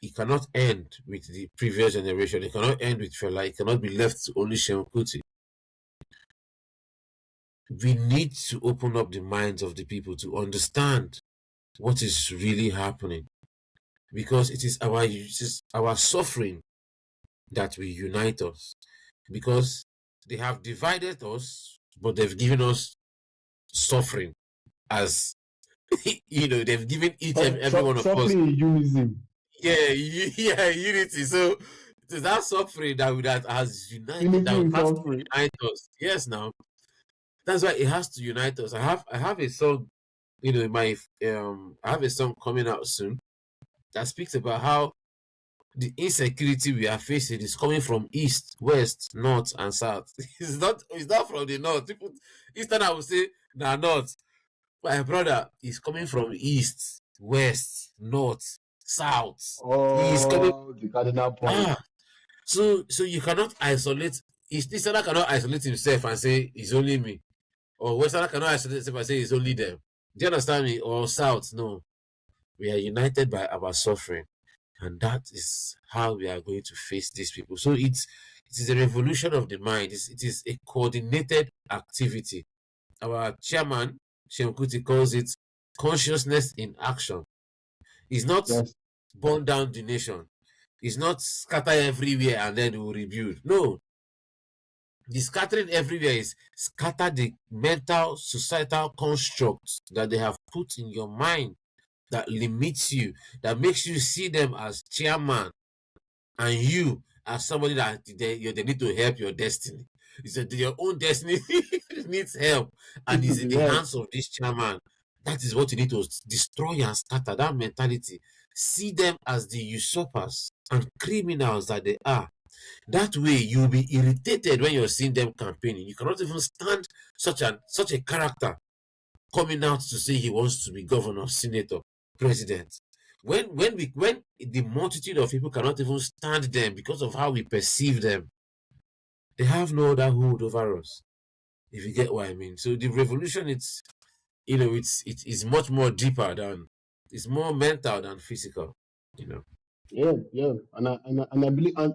it cannot end with the previous generation. It cannot end with Fela. It cannot be left to only Seun Kuti. We need to open up the minds of the people to understand what is really happening, because it is our suffering that will unite us. Because they have divided us, but they've given us suffering as they've given each and every one of us, Suffering in unison. yeah, yeah, unity. So it is that suffering that has united, Unity that in has to suffering. unite us. Yes, now that's why it has to unite us. I have a song, in my I have a song coming out soon that speaks about how the insecurity we are facing is coming from east, west, north, and south. It's not from the north. People eastern, I would say, north. My brother is coming from east, west, north, south. He is coming. Oh, the cardinal point. Ah, so you cannot isolate. Easterner cannot isolate himself and say it's only me, or Westerner cannot isolate himself and say it's only them. Do you understand me? Or South? No, we are united by our suffering, and that is how we are going to face these people. So it is a revolution of the mind. It is a coordinated activity. Our chairman Seun Kuti calls it consciousness in action. It's not Yes. burn down the nation. It's not scatter everywhere and then we'll rebuild. No, the scattering everywhere is scatter the mental societal constructs that they have put in your mind that limits you, that makes you see them as chairman and you as somebody that they need to help your destiny. It's that your own destiny needs help and is in the Yes. hands of this chairman. That is what you need to destroy and scatter that mentality. See them as the usurpers and criminals that they are. That way, you'll be irritated when you're seeing them campaigning. You cannot even stand such a character coming out to say he wants to be governor, senator, president. When the multitude of people cannot even stand them because of how we perceive them, they have no other hold over us. If you get what I mean. So the revolution, it is much more deeper than it's more mental than physical. You know. Yeah, yeah. And I believe, and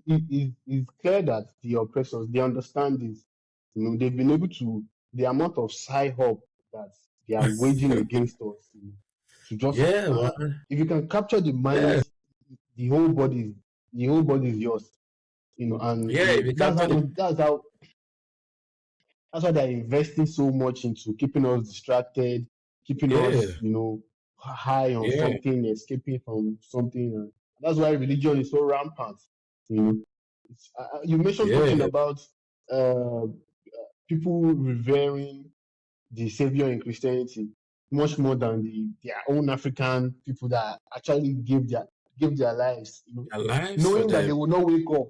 it's clear that the oppressors, they understand this. They've been able to, the amount of sci-hub that they are waging against us, to just, Yeah, man. if you can capture the Yeah, minds, the whole body, the whole body is yours. And yeah. If you capture the that's why they're investing so much into keeping us distracted, keeping yeah, us, high on yeah, something, escaping from something. And that's why religion is so rampant. You know, you mentioned something yeah, about uh, people revering the savior in Christianity much more than their own African people that actually give their lives. their lives for Knowing that they them, will not wake up,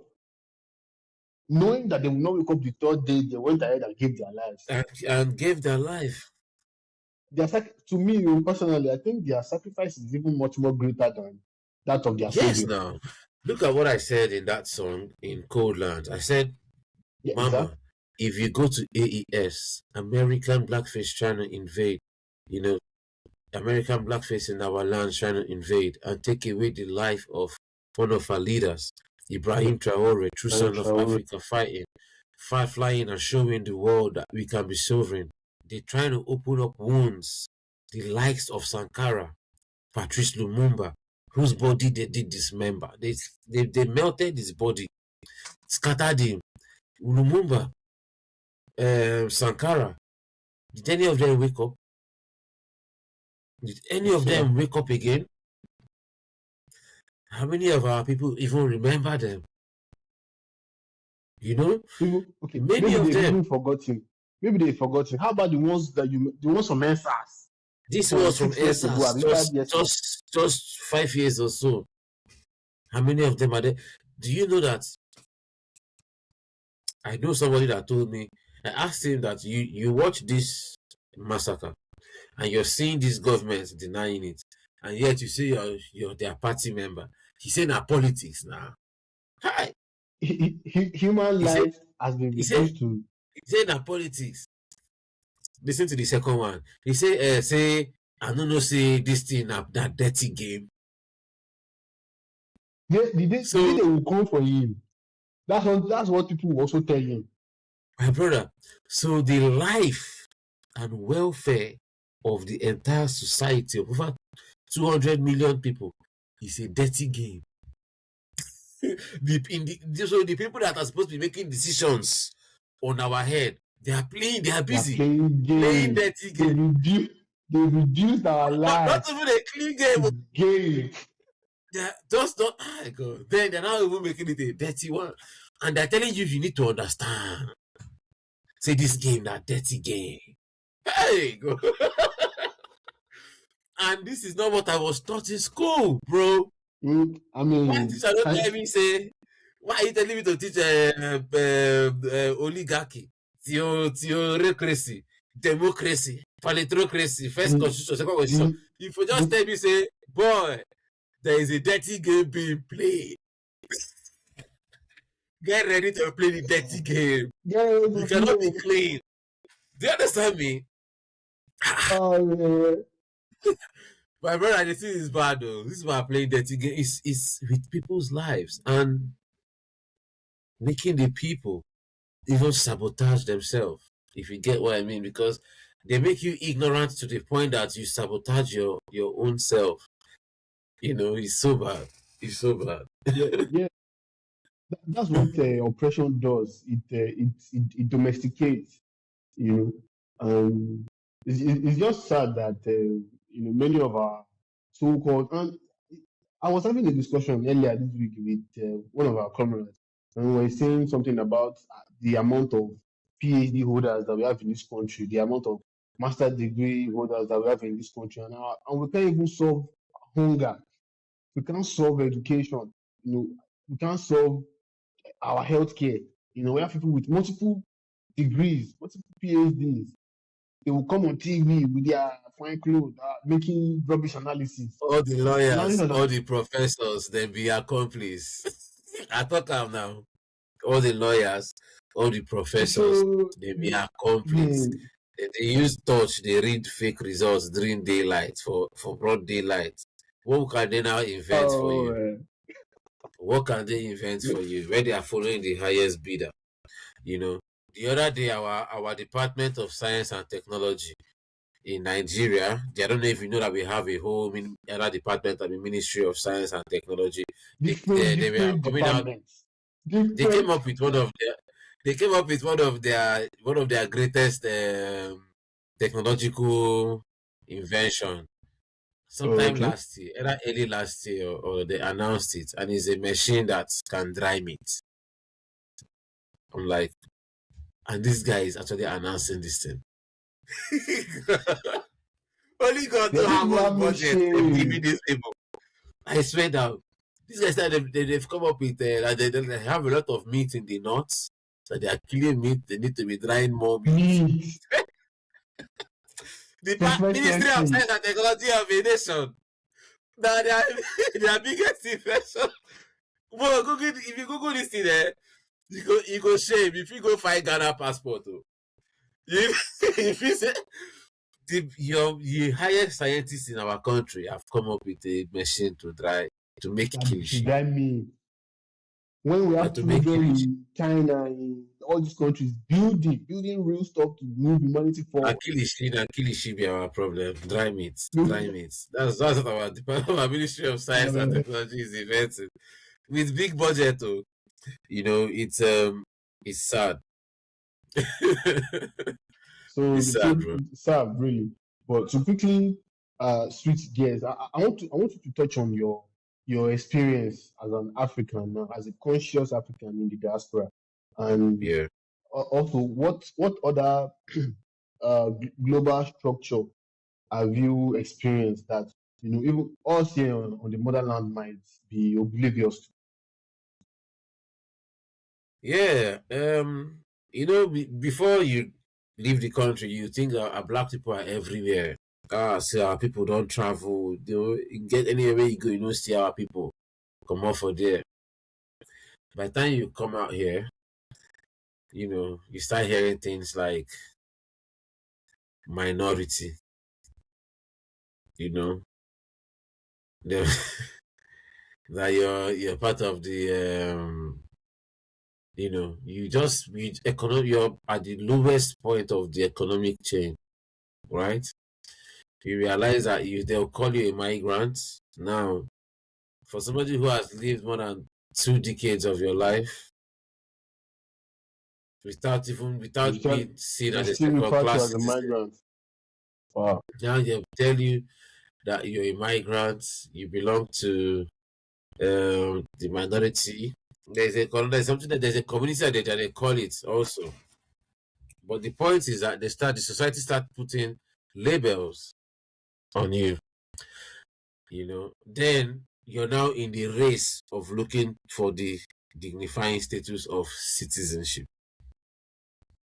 knowing that they will not wake up the third day, they went ahead and gave their lives. and gave their life. To me personally, I think their sacrifice is even much more greater than that of their Yes, savior. now look at what I said in that song in Cold Land. I said, Yeah, Mama, exactly. if you go to AES, American blackface trying to invade, you know, American blackface in our land trying to invade and take away the life of one of our leaders, Ibrahim Traore, true son of Traore. Africa, flying and showing the world that we can be sovereign. They're trying to open up wounds, the likes of Sankara, Patrice Lumumba, whose body they did dismember. They melted his body, scattered him. Lumumba, Sankara, did any of them wake up? Did any of them wake up again? How many of our people even remember them? You know, Okay, many of they've them. even forgotten. Maybe they forgotten. How about the ones from NSAS? This was from 6 years ago, just 5 years or so. How many of them are there? Do you know that? I know somebody that told me. I asked him that you watch this massacre, and you're seeing this government denying it, and yet you say you're their party member. He said, "Now politics now." Hi. Human life has been reduced to. He said, "Now politics." Listen to the second one. He say, I don't know, say this thing that dirty game. They will come for him. That's what people will also tell him. My brother, so the life and welfare of the entire society of over 200 million people is a dirty game. So the people that are supposed to be making decisions on our head, they are busy playing dirty game. They reduced our lives. Not even a clean game. They're just not. Oh God. Then they're not even making it a dirty one, and they're telling you need to understand. Say this game, that dirty game. Hey, go. And this is not what I was taught in school, bro. I mean, why teacher don't tell me say, why are you telling me to teach oligarchy, theocracy, democracy, palitocracy, first constitution, second constitution? If you just tell me say, boy, there is a dirty game being played. Get ready to play the dirty game. You cannot be clean. Do you understand me? Oh, my brother, the thing is bad though. This is why I'm playing dirty game. It's with people's lives and making the people even sabotage themselves. If you get what I mean, because they make you ignorant to the point that you sabotage your own self. You know, it's so bad. It's so bad. Yeah. That's what oppression does. It domesticates. You know, it's just sad that many of our so-called. And I was having a discussion earlier this week with one of our comrades, and we were saying something about the amount of PhD holders that we have in this country, the amount of master degree holders that we have in this country, and we can't even solve hunger. We can't solve education. We can't solve our healthcare. We have people with multiple degrees, multiple PhDs. They will come on TV with their fine clothes, making rubbish analysis. All the lawyers, all the professors, they be accomplice. I talk them now. All the lawyers, all the professors, they be accomplice. They use touch, they read fake results during daylight for broad daylight. What can they now invent for you? What can they invent for you when they are following the highest bidder? The other day, our Department of Science and Technology in Nigeria, I don't know if you know that we have a whole other department of the Ministry of Science and Technology. They were coming out. They came up with one of their greatest technological invention. Sometime last year, either early last year or they announced it, and it's a machine that can dry meat. I'm like, and this guy is actually announcing this thing. Only God knows how much budget they're giving these people. I swear down. These guys said they've come up with they have a lot of meat in the north, so they are killing meat. They need to be drying more meat. The Ministry of Science and Technology of a nation. Now their biggest invention. Well, if you Google this thing there, You go shame if you go find Ghana passport. Oh. If you say the highest scientists in our country have come up with a machine to make To kilishi. drive me. When we have To make children kilishi. in China, in all these countries, building real stuff to move humanity forward. And kilishi be our problem. Dry meat. That's what our Ministry of Science and Technology is inventing. With big budget though. It's sad. So It's the sad, food bro. serve really. But to quickly switch gears, I want you to touch on your experience as an African now, as a conscious African in the diaspora, and Yeah. also what other global structure have you experienced that even us here on the motherland might be oblivious to? Yeah. Before you leave the country, you think our black people are everywhere. See our people don't travel. You get anywhere you go, you don't see our people. Come off for there. By the time you come out here, you start hearing things like minority, you know, the, that you're part of the you're at the lowest point of the economic chain, right? You realize that they'll call you a migrant. Now, for somebody who has lived more than 2 decades of your life You without still being seen you as a still second refer to class as a citizen, migrant. Wow. now they tell you that you're a migrant, you belong to the minority. There's something that there's a community that they call it also. But the point is that the society start putting labels on you. Then you're now in the race of looking for the dignifying status of citizenship.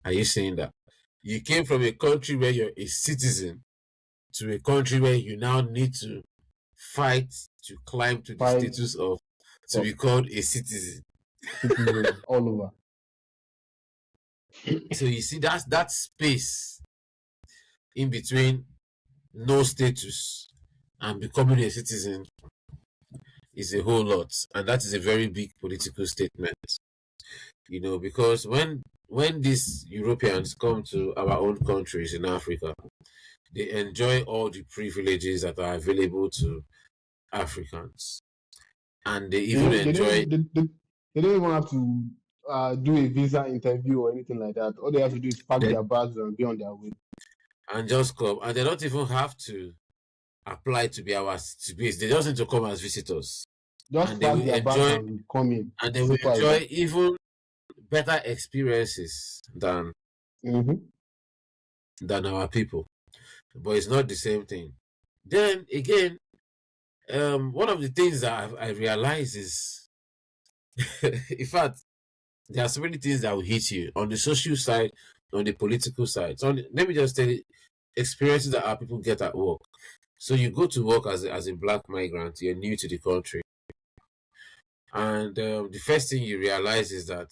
Are you saying that? You came from a country where you're a citizen to a country where you now need to fight to climb to the Fight status of to for be called a citizen. citizens all over. So you see that space in between no status and becoming a citizen is a whole lot, and that is a very big political statement. Because when these Europeans come to our own countries in Africa, they enjoy all the privileges that are available to Africans, and they They even don't they enjoy don't they don't even have to do a visa interview or anything like that. All they have to do is pack that their bags and be on their way. and just come, and they don't even have to apply to be they just need to come as visitors, Just and they pack will their bags enjoy and come in. and they will Simple as that. enjoy even better experiences Mm-hmm. than our people. But it's not the same thing. Then again, one of the things that I realize is, in fact, there are so many things that will hit you on the social side, on the political side. So let me just tell you experiences that our people get at work. So you go to work as a black migrant, you're new to the country, and the first thing you realize is that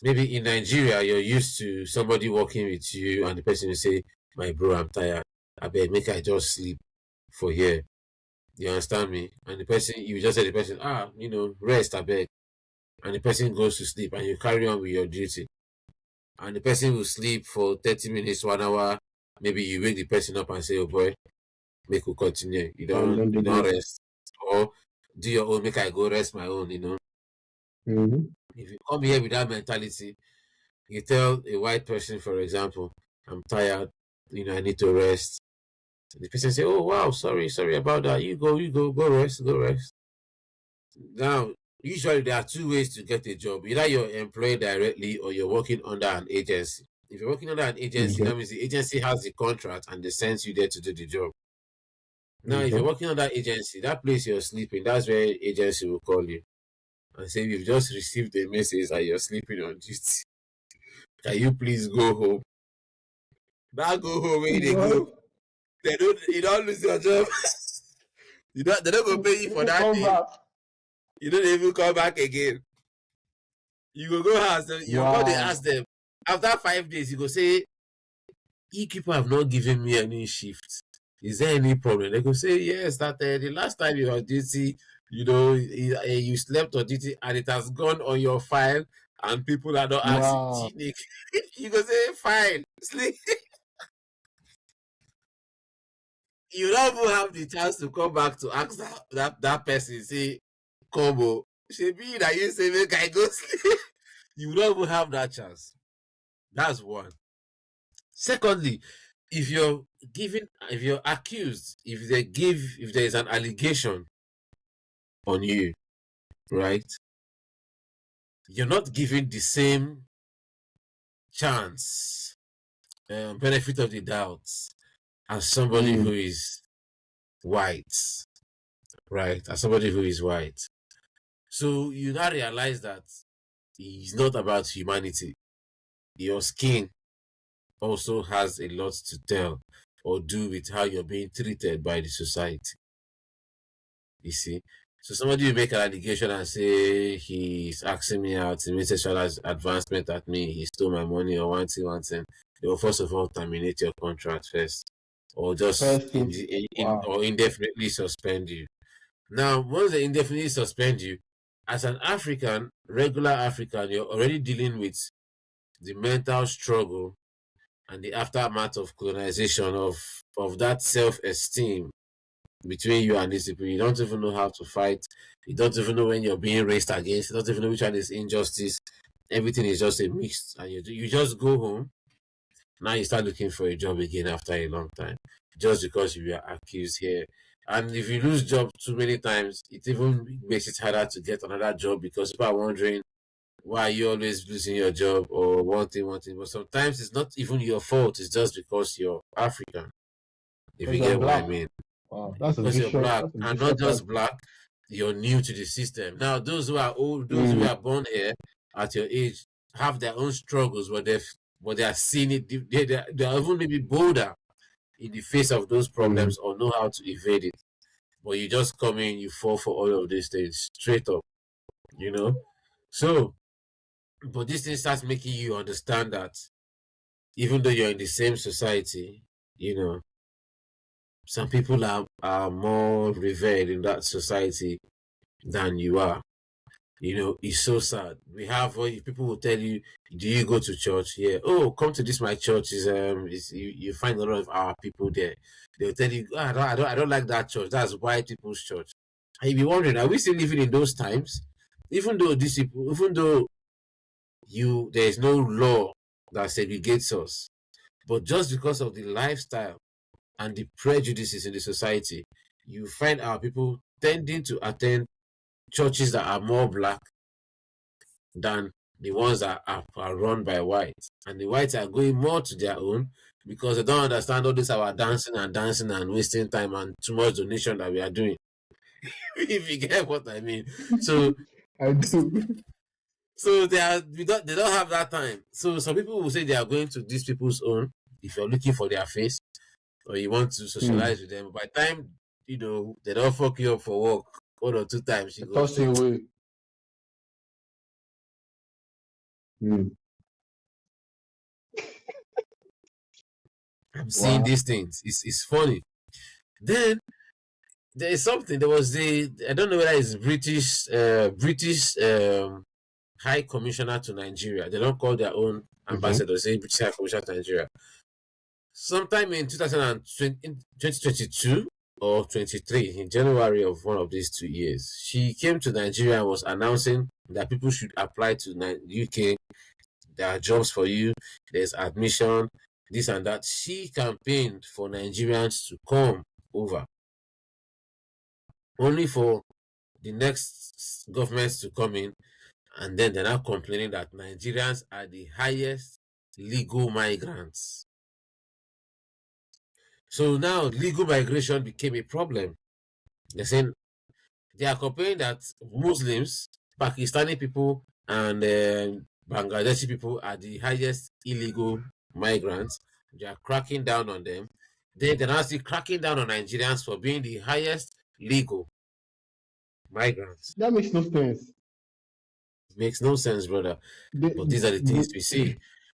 maybe in Nigeria you're used to somebody working with you, and the person will say, "My bro, I'm tired. I beg, make I just sleep for here." You understand me? And the person, you just say the person, rest, I beg. And the person goes to sleep, and you carry on with your duty. And the person will sleep for 30 minutes, 1 hour. Maybe you wake the person up and say, "Oh boy, make we continue. You And don't then you they don't go. rest. Or do your own, make I go rest my own. Mm-hmm. If you come here with that mentality, you tell a white person, for example, "I'm tired, I need to rest." The person say, "Oh wow, sorry about that. You go rest, go rest." Now, usually there are two ways to get a job. Either you're employed directly or you're working under an agency. If you're working under an agency, Okay. that means the agency has the contract and they send you there to do the job. Now, if you're Okay. working under agency, that place you're sleeping, that's where agency will call you and say, "You've just received a message that you're sleeping on duty. Can you please go home?" Now go home where they What? go. You don't lose your job. They don't go pay you for that Come day. back. You don't even come back again. You go ask them, you go they Wow. ask them. After 5 days, you go say, you people have not given me any shift. Is there any problem? They go say, yes, that the last time you were on duty, you slept on duty and it has gone on your file and people are not asking. Wow. You go say, fine, sleep. You don't even have the chance to come back to ask that person, say, Combo, she be that you say, make I go sleep. You don't even have that chance. That's one. Secondly, if you're accused, if there is an allegation on you, right? You're not given the same chance, benefit of the doubt as somebody who is white, right? As somebody who is white. So you now realize that it's not about humanity. Your skin also has a lot to tell or do with how you're being treated by the society. You see? So somebody will make an allegation and say he's asking me out, he made sexual advancement at me, he stole my money or one thing. They will first of all terminate your contract first. Or just First thing. Wow. or indefinitely suspend you. Now, once they indefinitely suspend you, as an African, regular African, you're already dealing with the mental struggle and the aftermath of colonization of that self-esteem between you and these people. You don't even know how to fight. You don't even know when you're being raced against. You don't even know which one is injustice. Everything is just a mix, and you just go home. Now you start looking for a job again after a long time, just because you were accused here. And if you lose job too many times, it even makes it harder to get another job because people are wondering why you always losing your job or one thing. But sometimes it's not even your fault. It's just because you're African. If Because you you're get what I black. mean. Wow. That's a Because you're vicious. black, That's a and not vicious just answer. black, you're new to the system. Now, those who are old, those who are born here at your age, have their own struggles, but they are seeing it. They are even maybe bolder in the face of those problems or know how to evade it. But you just come in, you fall for all of these things straight up, you know. So, but this thing starts making you understand that even though you're in the same society, you know, some people are more revered in that society than you are. You know, it's so sad. We have people will tell you, "Do you go to church?" Yeah. Oh, come to this my church. You find a lot of our people there. They'll tell you, I don't like that church. That's white people's church. And you be wondering, are we still living in those times? Even though these people, even though there is no law that segregates us, but just because of the lifestyle and the prejudices in the society, you find our people tending to attend churches that are more black than the ones that are run by whites. And the whites are going more to their own because they don't understand all this our dancing and wasting time and too much donation that we are doing. If you get what I mean. So I do. so they don't have that time. So some people will say they are going to these people's own if you're looking for their face or you want to socialize with them. By the time they don't fuck you up for work 1 or 2 times, you go Toss it away. I'm seeing Wow. these things. It's funny. Then there is something. There was I don't know whether it's British High Commissioner to Nigeria. They don't call their own ambassador. Say British High Commissioner to Nigeria. Sometime in 2022 or 23, in January of one of these 2 years, she came to Nigeria and was announcing that people should apply to UK. There are jobs for you. There's admission, this and that. She campaigned for Nigerians to come over, only for the next governments to come in, and then they're now complaining that Nigerians are the highest legal migrants. So now legal migration became a problem. They're saying they are complaining that Muslims, Pakistani people, and Bangladeshi people are the highest illegal migrants. They are cracking down on them. Then they're now still cracking down on Nigerians for being the highest legal migrants. That makes no sense. Makes no sense, brother. But these are the things we see.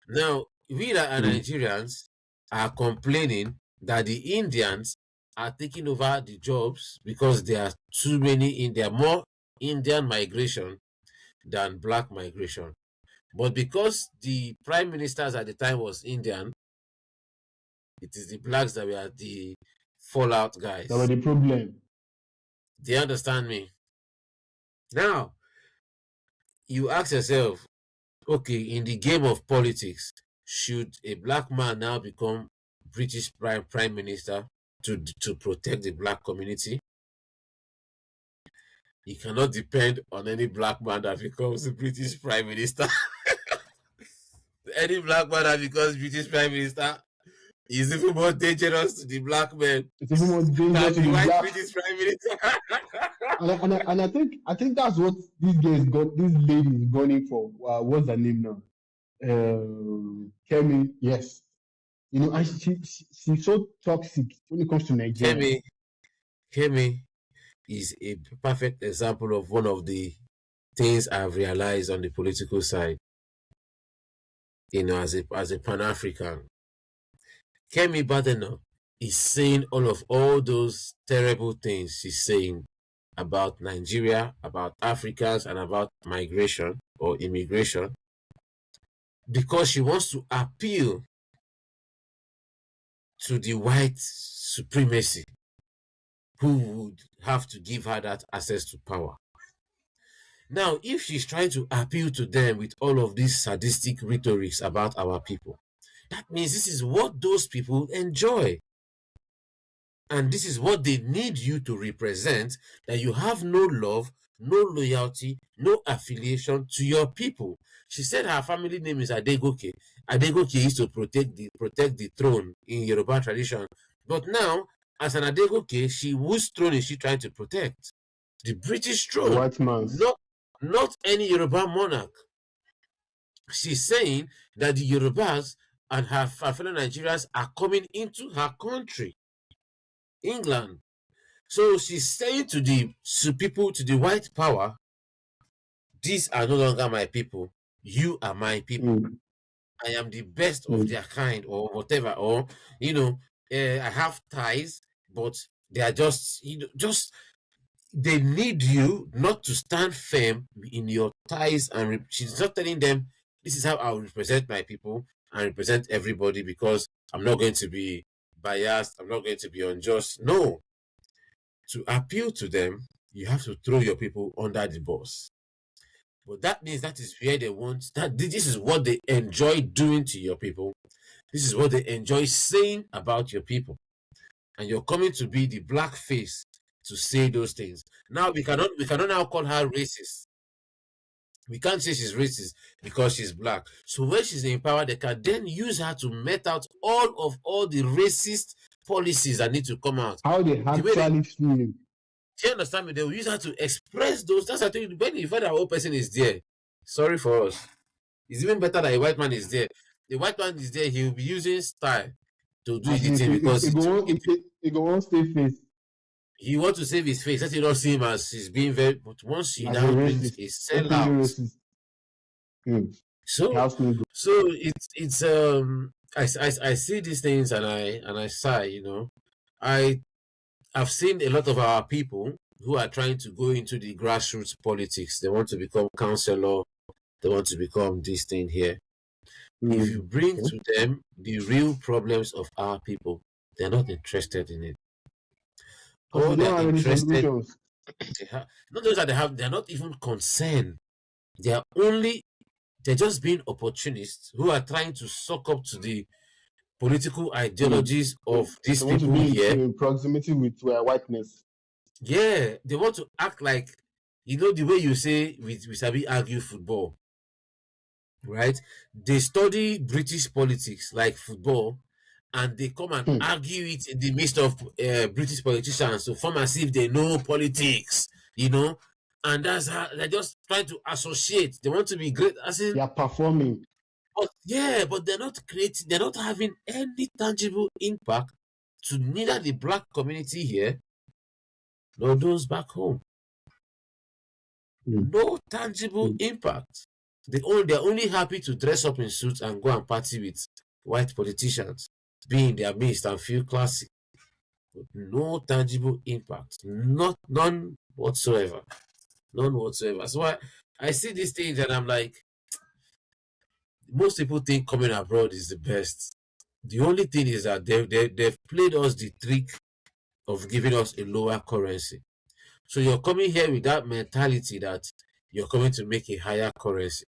Now, we that are Nigerians are complaining that the Indians are taking over the jobs because there are too many there are more Indian migration than black migration. But because the prime ministers at the time was Indian, it is the blacks that were the fallout That was guys. the problem. Do you understand me? Now, you ask yourself, okay, in the game of politics, should a black man now become British prime minister to protect the black community? He cannot depend on any black man that becomes the British prime minister. Any black man that becomes British prime minister is even more dangerous to the black men It's even more dangerous than to the the white black. British prime minister. And I think that's what this lady is gunning for. What's her name now? Kemi. Yes. You know, and she's so toxic when it comes to Nigerians. Kemi is a perfect example of one of the things I've realized on the political side. You know, as a Pan-African, Kemi Badenoch is saying all those terrible things she's saying about Nigeria, about Africans, and about migration or immigration because she wants to appeal to the white supremacy who would have to give her that access to power. Now, if she's trying to appeal to them with all of these sadistic rhetorics about our people, that means this is what those people enjoy. And this is what they need you to represent, that you have no love, no loyalty, no affiliation to your people. She said her family name is Adegoke. Adegoke used to protect the throne in Yoruba tradition. But now, as an Adegoke, whose throne is she trying to protect? The British The throne. white man's. Not any Yoruba monarch. She's saying that the Yorubas and her fellow Nigerians are coming into her country, England. So she's saying to the people, to the white power, these are no longer my people. You are my people. I am the best of their kind, or whatever. Or I have ties, but they are just they need you not to stand firm in your ties. And she's not telling them this is how I will represent my people and represent everybody, because I'm not going to be biased. I'm not going to be unjust. No. To appeal to them, you have to throw your people under the bus. But that means that is where they want that. This is what they enjoy doing to your people. This is what they enjoy saying about your people. And you're coming to be the black face to say those things. Now we cannot now call her racist. We can't say she's racist because she's black. So when she's in power, they can then use her to met out all the racist policies that need to come out. How they actually feel. Do you understand me? They will use her to express those. That's the thing. When you find that old person is there, sorry for us. It's even better that a white man is there. The white man is there, he will be using style to do the thing because he go on stay face. He wants to save his face. Let it not see him as he's being very. But once he now brings a sellout, so it's I see these things and I sigh. I've seen a lot of our people who are trying to go into the grassroots politics. They want to become councillor. They want to become this thing here. If you bring to them the real problems of our people, they're not interested in it. All they're interested, not those that they have, they're not even concerned. They're just being opportunists who are trying to suck up to the political ideologies of these people here. In proximity with whiteness. Yeah, they want to act like, the way you say we Sabi argue football, right? They study British politics like football, and they come and argue it in the midst of British politicians to form as if they know politics, and that's how they're just trying to associate. They want to be great as in they are performing. But they're not creating, they're not having any tangible impact to neither the black community here nor those back home. No tangible impact. They're only happy to dress up in suits and go and party with white politicians, be in their midst and feel classy. No tangible impact. None whatsoever. None whatsoever. So I see these things and I'm like, most people think coming abroad is the best. The only thing is that they've played us the trick of giving us a lower currency. So you're coming here with that mentality that you're coming to make a higher currency.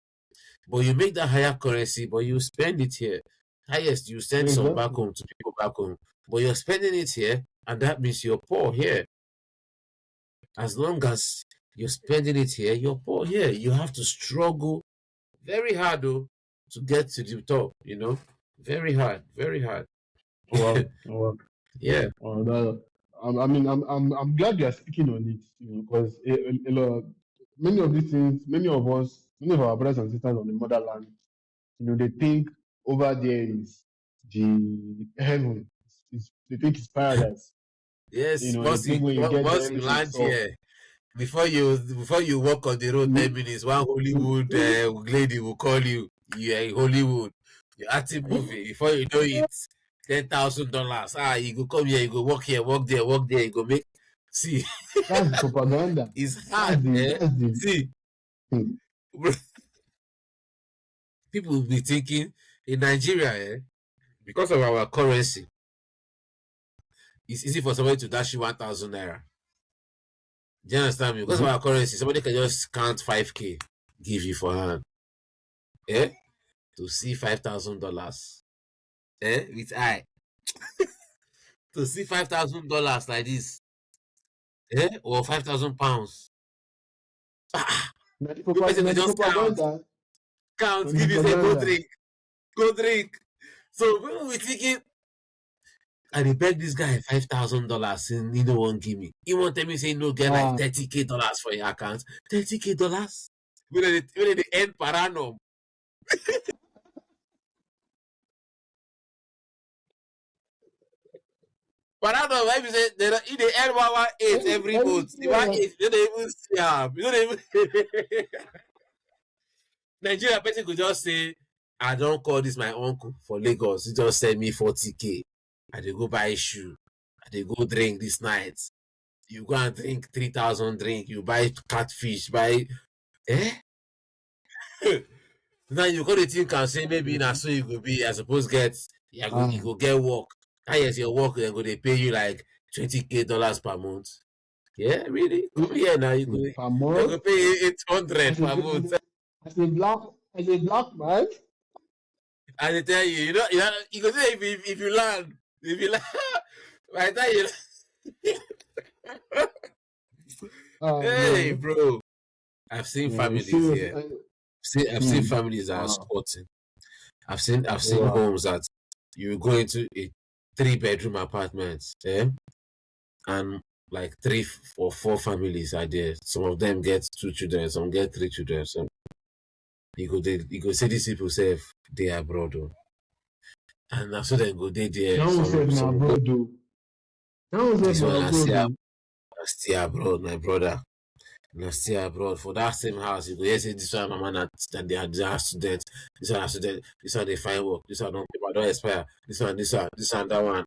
But you make that higher currency, but you spend it here. Highest, you send some back home to people back home. But you're spending it here, and that means you're poor here. As long as you're spending it here, you're poor here. You have to struggle very hard, though, to get to the top, Very hard, very hard. Wow. Wow. Yeah. I mean, I'm glad you are speaking on it, because many of these things, many of our brothers and sisters on the motherland, they think over there is the heaven. They think it's paradise. Yes, They think when you get there, once you everything land is here, before you walk on the road 10 minutes, one Hollywood lady will call you. You're in Hollywood. You're acting movie. Before you know it, $10,000. You go come here, you go walk here, walk there, you go make. See, That's propaganda. It's hard. See, people will be thinking in Nigeria, because of our currency, it's easy for somebody to dash you 1,000 naira. Do you understand me? Because of our currency, somebody can just count 5K, give you for hand. To see $5,000. With eye. To see $5,000 like this. Or £5,000. People just count, give you say go drink. So people will be thinking, I dey beg this guy $5,000 and he don't want give me. He won't tell me say no get like $30K for your account. $30K? When they end per annum. Per annum, like you say, they earn 118 every month. The 118, you don't even see am. You don't even Nigeria person could just say, I don't call this my uncle for Lagos. He just send me 40K. I dey go buy shoe. I dey go drink this night. You go and drink 3,000 drink. You buy catfish. Buy Now you go to think and say maybe na so you go be. I suppose you go get work. Yes, your work then go they pay you like $20K per month. Yeah, really? Come here now. You go pay 800 per month. As a black man. And they tell you, you go say if you land, by the time you hey, bro. I've seen families here. I've seen families that are squatting. I've seen homes that you go into a 3-bedroom apartment, and like 3 or 4 families are there. Some of them get 2 children, some get 3 children. So you go say these people say they are abroad, and after they go there. Still abroad, my brother. Still abroad for that same house. You go here say this one mama that they are students. This one student. This one they find work. This one don't expire. This one that one.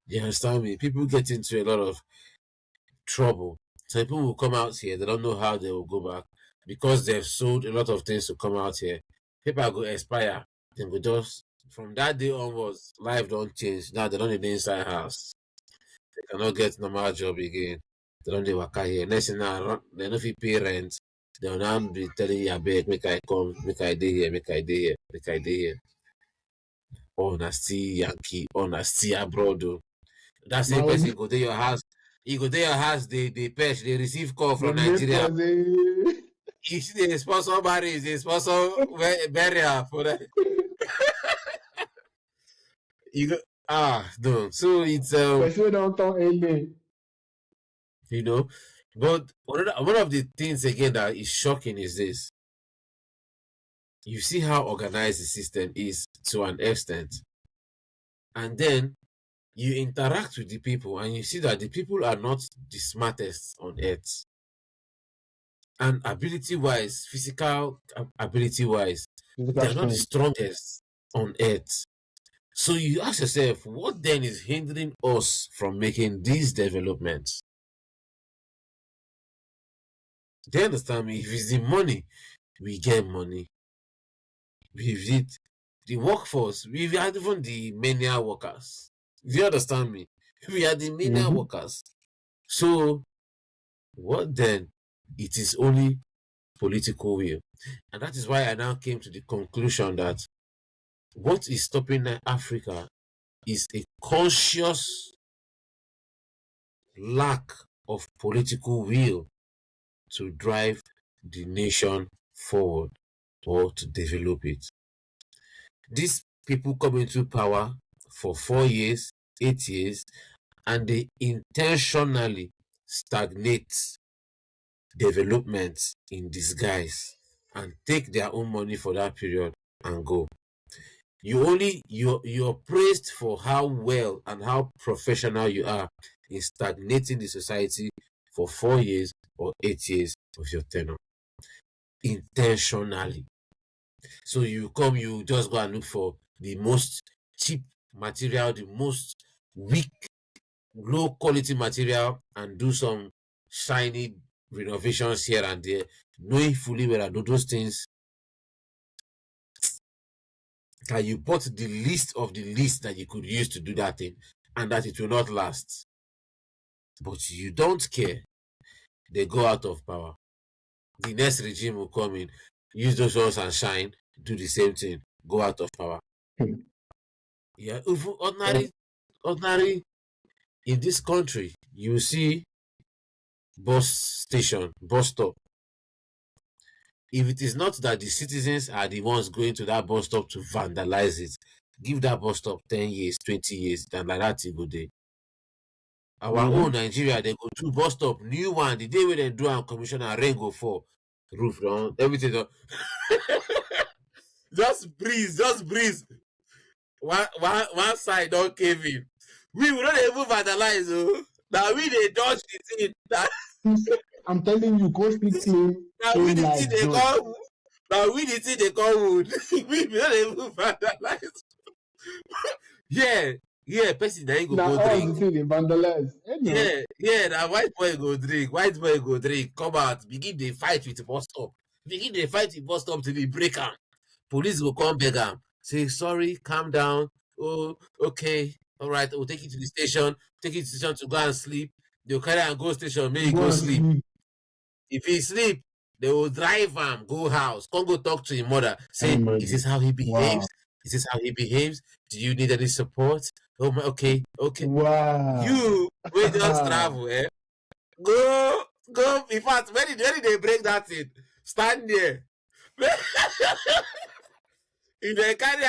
You understand me? People get into a lot of trouble. Some people will come out here. They don't know how they will go back because they've sold a lot of things to come out here. People go expire. Then go just from that day onwards, life don't change. Now they don't need the inside house. They cannot get normal job again. They don't dey waka here. Next thing now, they no fit pay rent. They will now be telling you, abeg, make I come, make I dey here, make I dey here, make I dey here. Oh, na still Yankee, oh, na still abroad. That same person go to your house. He go to your house, they perch, they receive call from Nigeria. You see, they sponsor marriage, they sponsor burial for that. You go, no. So it's but one of the things again that is shocking is this. You see how organized the system is to an extent, and then you interact with the people and you see that the people are not the smartest on earth. And ability-wise, physical ability-wise, Physical they are not the strength. strongest on earth. So you ask yourself, what then is hindering us from making these developments? Do you understand me? If it's the money, we get money. If it the workforce, we are even the manual workers. Do you understand me? We are the manual Mm-hmm. workers. So what then? It is only political will. And that is why I now came to the conclusion that what is stopping Africa is a conscious lack of political will to drive the nation forward or to develop it. These people come into power for 4 years, 8 years, and they intentionally stagnate development in disguise and take their own money for that period and go. You're praised for how well and how professional you are in stagnating the society for 4 years or 8 years of your tenure intentionally. So you just go and look for the most cheap material, the most weak, low quality material, and do some shiny renovations here and there, knowing fully well that those things that you bought the least of the least that you could use to do that thing, and that it will not last. But you don't care. They go out of power. The next regime will come in, use those ones and shine, do the same thing, go out of power. Yeah, even ordinary in this country, you see bus station, bus stop. If it is not that the citizens are the ones going to that bus stop to vandalize it, give that bus stop 10 years, 20 years, then like that it go dey. Our own Nigeria, they go to bus stop, new one, the day when they do and commissioner, rain go fall, roof down, everything down. Just breeze. One side don't cave in. We will not even vandalize. Oh. Now we they dodge the thing. I'm telling you, go still claim Now we the thing they call. Now we the thing they call wood. We not even vandalize. Yeah. Person that ain't go now go all drink. the thing they vandalize. Yeah. Now white boy go drink. White boy go drink. Come out. Begin the fight with the bus stop. Begin the fight with the bus stop till they break am. Police will come beg am. Say sorry, calm down. Oh, okay. All right, we'll take you to the station. Take you to the station to go and sleep. They'll carry and go station, make you go sleep. If he sleep, they will drive him, go house, come go talk to his mother. Say, is this how he behaves? Wow. Is this how he behaves? Do you need any support? Oh my, okay. Wow. You will just travel, eh? Go. In fact, when they break that thing, stand there. If they carry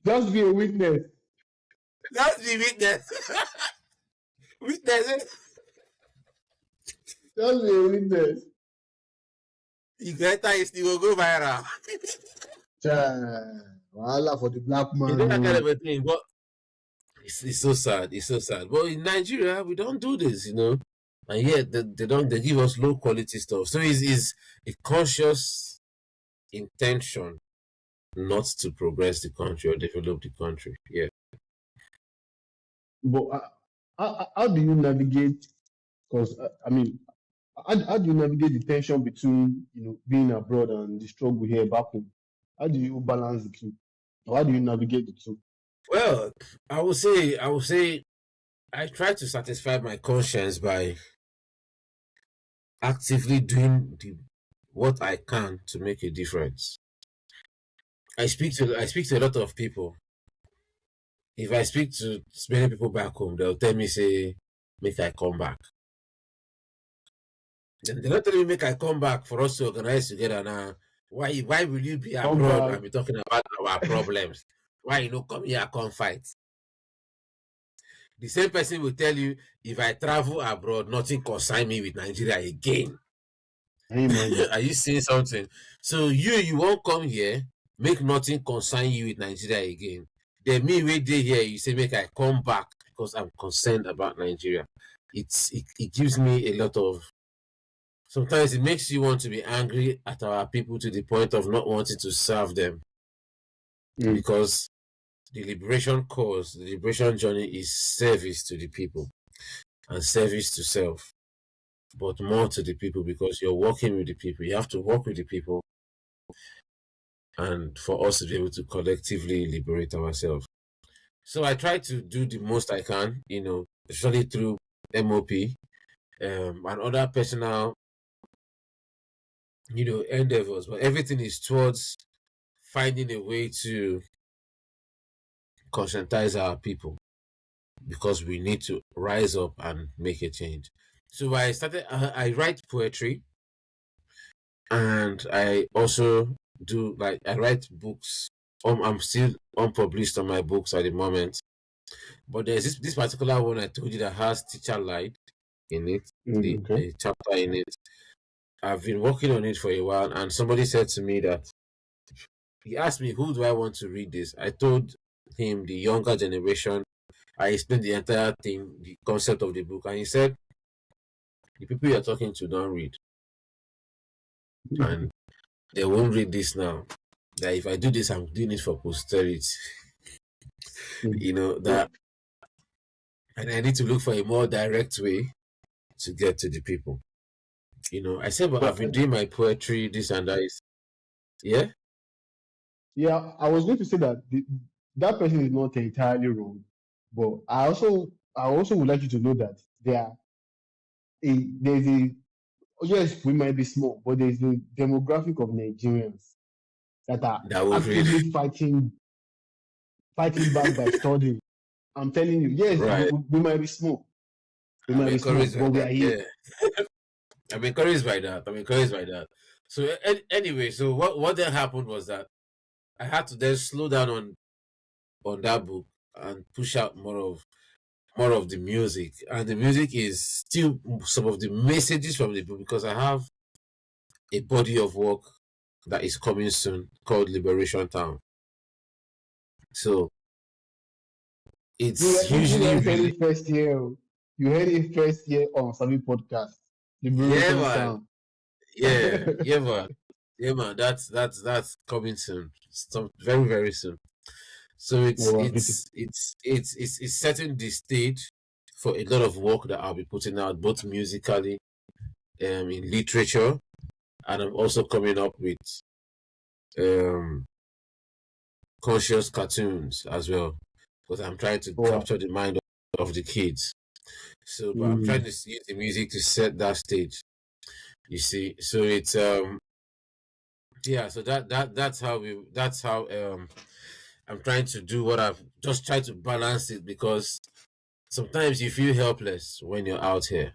just be a witness. Just be witness. Witness. Just be a witness. You get that, you will go viral. Wahala for the black man. That kind of a thing, but it's so sad. It's so sad. But in Nigeria, we don't do this, and yet they give us low quality stuff. So it's a conscious intention not to progress the country or develop the country. Yeah. But how do you navigate? Because how do you navigate the tension between being abroad and the struggle here back home? How do you balance the two? Or how do you navigate the two? Well, I would say I try to satisfy my conscience by actively doing what I can to make a difference. I speak to a lot of people. If I speak to many people back home, they'll tell me, say, make I come back. Then they're not telling me make I come back for us to organize together now. Why will you be abroad and be talking about our problems? Why you not come here, come fight? The same person will tell you, if I travel abroad, nothing concern me with Nigeria again. Are you seeing something? So you won't come here, make nothing concern you with Nigeria again. Then me wait day here, you say make I come back because I'm concerned about Nigeria. It gives me a lot of sometimes it makes you want to be angry at our people to the point of not wanting to serve them, Mm. because the liberation cause, the liberation journey is service to the people and service to self, but more to the people, because you're working with the people. You have to work with the people, and for us to be able to collectively liberate ourselves. So I try to do the most I can, especially through MOP, and other personal, endeavors. But everything is towards finding a way to conscientize our people, because we need to rise up and make a change. So I write poetry, and I also I write books. I'm still unpublished on my books at the moment, but there's this particular one I told you that has teacher light in it, Mm, okay. a chapter in it. I've been working on it for a while, and somebody said to me that he asked me, who do I want to read this? I told him the younger generation. I explained the entire thing, the concept of the book, and he said, the people you're talking to don't read, and they won't read this now. That if I do this, I'm doing it for posterity. Mm. That, and I need to look for a more direct way to get to the people. I said, but I've But been doing my poetry, this and that. Yeah, yeah, I was going to say that that person is not entirely wrong, but I also would like you to know that there's a yes, we might be small, but there's a demographic of Nigerians that are that would read. actively fighting back by studying. I'm telling you, yes, Right. we might be small, I'm encouraged by but we are that. here. Yeah, I'm encouraged by that. So anyway, so what then happened was that I had to then slow down on that book and push out more of the music, and the music is still some of the messages from the book, because I have a body of work that is coming soon called Liberation Town. So it's You usually guys heard really, it first here. You heard it first here on Sabi podcast. yeah Liberation man, Town. yeah man. That's coming soon. Very very soon. So Oh, wow, beautiful. it's setting the stage for a lot of work that I'll be putting out, both musically, in literature, and I'm also coming up with um conscious cartoons as well, because I'm trying to Oh, wow. capture the mind of the kids. So, but I'm trying Mm. to use the music to set that stage. You see, so it's yeah. So that's how I'm trying to do what I've just tried to balance it, because sometimes you feel helpless when you're out here.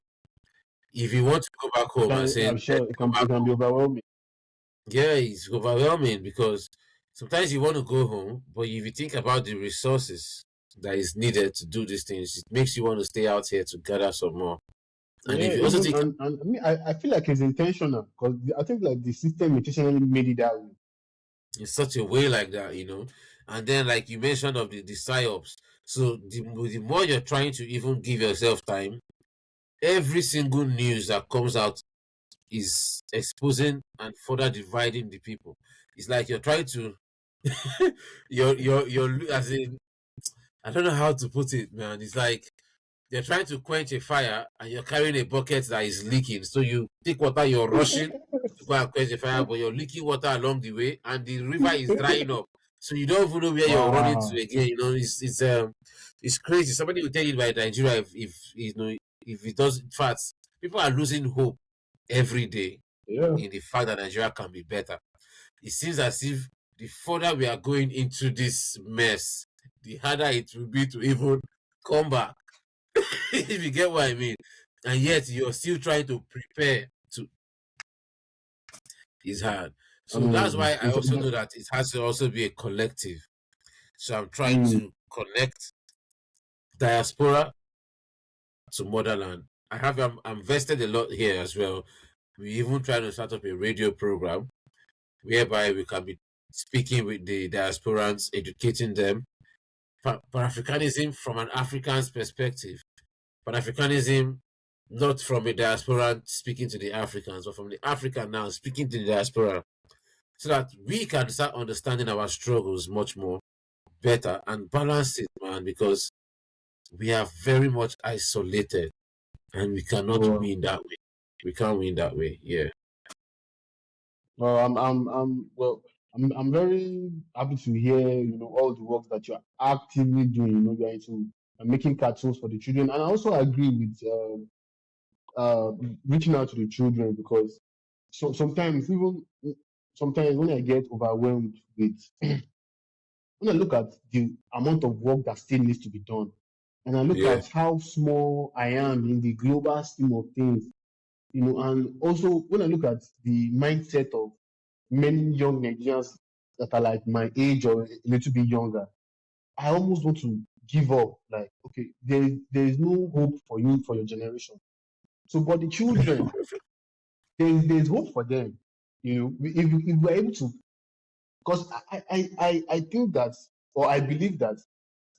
If you want to go back home and say, I'm let's sure go back it can be home, overwhelming. yeah, it's overwhelming, because sometimes you want to go home, but if you think about the resources that is needed to do these things, it makes you want to stay out here to gather some more. And Yeah, if you also even think and I mean I feel like it's intentional because I think like the system intentionally made it that way. in such a way like that, and then like you mentioned of the psyops, so the more you're trying to even give yourself time, every single news that comes out is exposing and further dividing the people. It's like you're trying to you're as in, I don't know how to put it, man. It's like they're trying to quench a fire and you're carrying a bucket that is leaking. So you take water, you're rushing to go and quench the fire, but you're leaking water along the way, and the river is drying up. So you don't even know where you're running to Wow. again. It's crazy. Somebody will tell you about Nigeria, if it does. In fact, people are losing hope every day Yeah. in the fact that Nigeria can be better. It seems as if the further we are going into this mess, the harder it will be to even come back. If you get what I mean. And yet you're still trying to prepare to is hard. I So that's mean why I also know that it has to also be a collective. So I'm trying mm, to connect diaspora to motherland. I'm invested a lot here as well. We even trying to start up a radio program whereby we can be speaking with the diasporans, educating them. Pan-Africanism from an African's perspective. Pan-Africanism not from a diaspora speaking to the Africans, but from the African now speaking to the diaspora, so that we can start understanding our struggles much more better and balance it, man, because we are very much isolated and we cannot Well, win that way. We can't win that way. Yeah. well, I'm very happy to hear, all the work that you're actively doing. You're into making cartoons for the children, and I also agree with reaching out to the children because sometimes when I get overwhelmed with when I look at the amount of work that still needs to be done, and I look Yeah. at how small I am in the global scheme of things, and also when I look at the mindset of many young Nigerians that are like my age or a little bit younger, I almost want to give up. Like, okay, there is no hope for you for your generation. So, but the children, there's hope for them. If we're able to, because I think that, or I believe that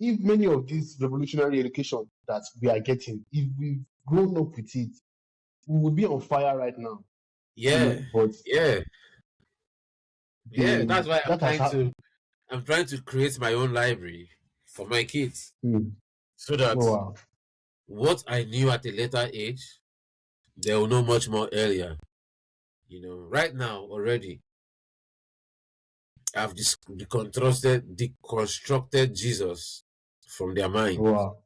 if many of these revolutionary education that we are getting, if we've grown up with it, we would be on fire right now. Yeah. But Yeah. Yeah. That's why that has happened. I'm trying to create my own library for my kids so that Oh wow. what I knew at a later age, they will know much more earlier. Right now already, I've deconstructed Jesus from their Oh mind. wow.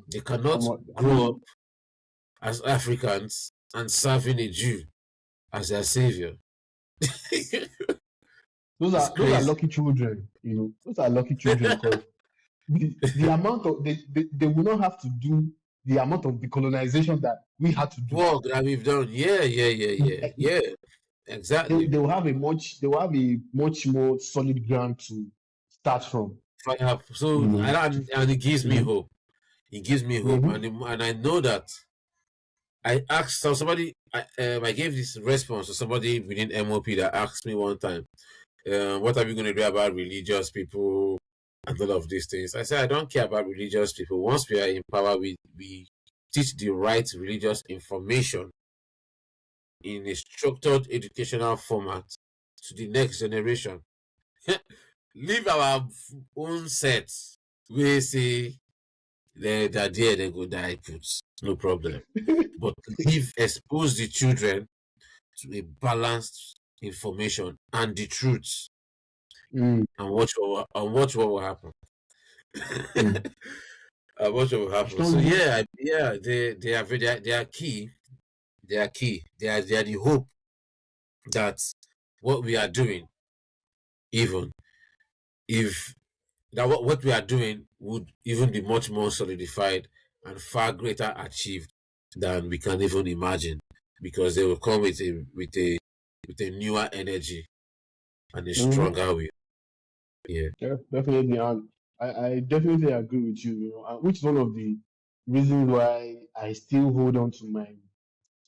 They cannot I grow mean, up as Africans and serving a Jew as their savior. those It's are crazy. lucky children. Those are lucky children because the amount of they will not have to do the amount of decolonization that we had to do. Work that we've done. Yeah, yeah, yeah, yeah, yeah. Exactly. They will have a much more solid ground to start from. So, You know. and it gives me Mhm. hope. It gives me hope, Mhm. and I know that I asked somebody. I gave this response to somebody within MOP that asked me one time, "What are we going to do about religious people and all of these things?" I said, "I don't care about religious people. Once we are in power, we teach the right religious information in a structured educational format to the next generation. Leave our own sets. We say they're there, they go die put. No problem. But expose the children to a balanced information and the truth Mm. and watch what will happen. Mm. And watch what will I happen. So strongly. yeah, they are key. They are key. They are the hope that what we are doing, even if that what we are doing would even be much more solidified and far greater achieved than we can even imagine, because they will come with a newer energy and a Mhm. stronger way. Yeah. Yeah, definitely. And I definitely agree with you, and which is one of the reasons why I still hold on to my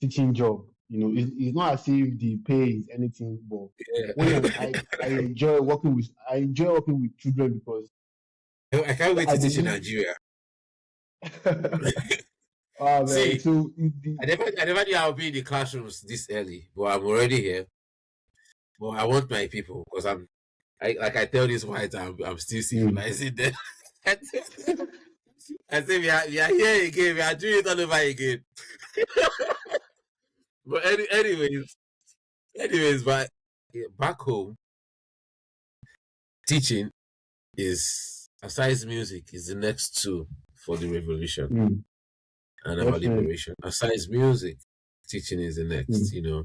teaching job. It's not as if the pay is anything, but when Yeah. I enjoy working with children because I can't wait I to teach in believe. Nigeria. Oh man, See, so the I never knew I'll be in the classrooms this early, but I'm already here. But I want my people because like I tell this white, I'm still mm, civilizing them. I say we are here again. We are doing it all over again. But anyways, but back home, teaching is aside music is the next tool for the revolution mm, and our definitely. liberation. Aside music, teaching is the next. Mm.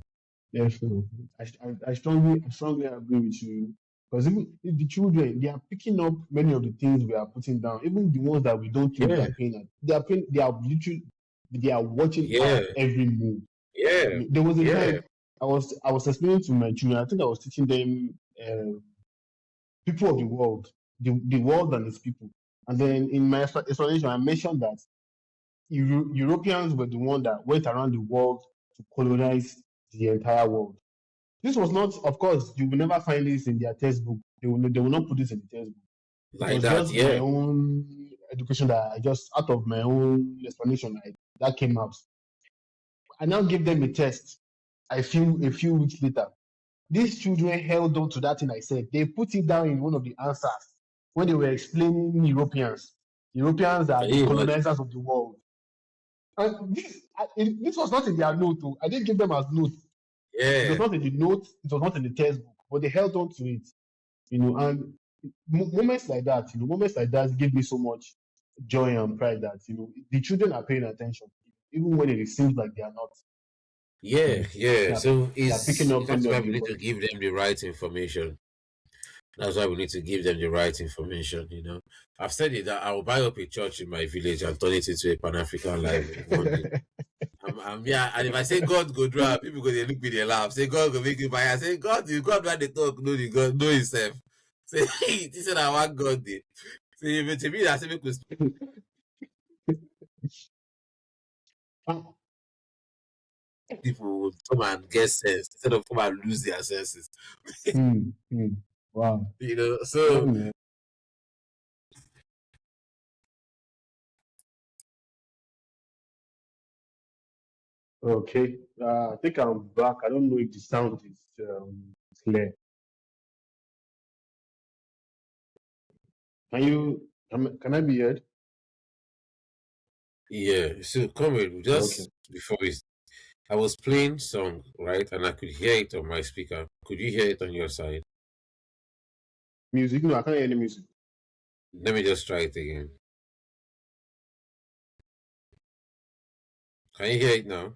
Yes, so I strongly agree with you because even if the children they are picking up many of the things we are putting down, even the ones that we don't think they Yeah, are paying at, they are literally they are watching yeah, our every move. yeah, There was a yeah. time I was explaining to my children. I think I was teaching them people of the world, the world and its people, and then in my explanation I mentioned that Europeans were the one that went around the world to colonize the entire world. This was not, of course, you will never find this in their textbook. They will not put this in the textbook. It Like was that. just my Yeah, own education that I just, out of my own explanation, that came out. I now gave them a test. I feel a few weeks later. These children held on to that thing I said. They put it down in one of the answers when they were explaining Europeans. Europeans are Can the you imagine? colonizers of the world. And this was not in their note. Oh. I didn't give them as note. It was Yeah, not in the note. It was not in the textbook. But they held on to it. And moments like that, moments like that give me so much joy and pride that the children are paying attention, even when it seems like they are not. yeah, yeah. They are, So they are picking up that's any why of the we need to information. give them the right information. That's why we need to give them the right information. I've said it that I will buy up a church in my village and turn it into a Pan African library one day. Yeah, and if I say God go draw, people go they look me they laugh. Say God go make you buy. I say God, you God when they talk, know the God, know himself. Say this is I want God did. Say if to me that's make us Ah, people will come and get sense instead of come and lose their senses. hmm, hmm. Wow. Yeah, So man. Okay. I think I'm back. I don't know if the sound is clear. Can I be heard? yeah, so Comrade, Okay. just before we I was playing song, right? And I could hear it on my speaker. Could you hear it on your side? Music? No, I can't hear any music. Let me just try it again. Can you hear it now?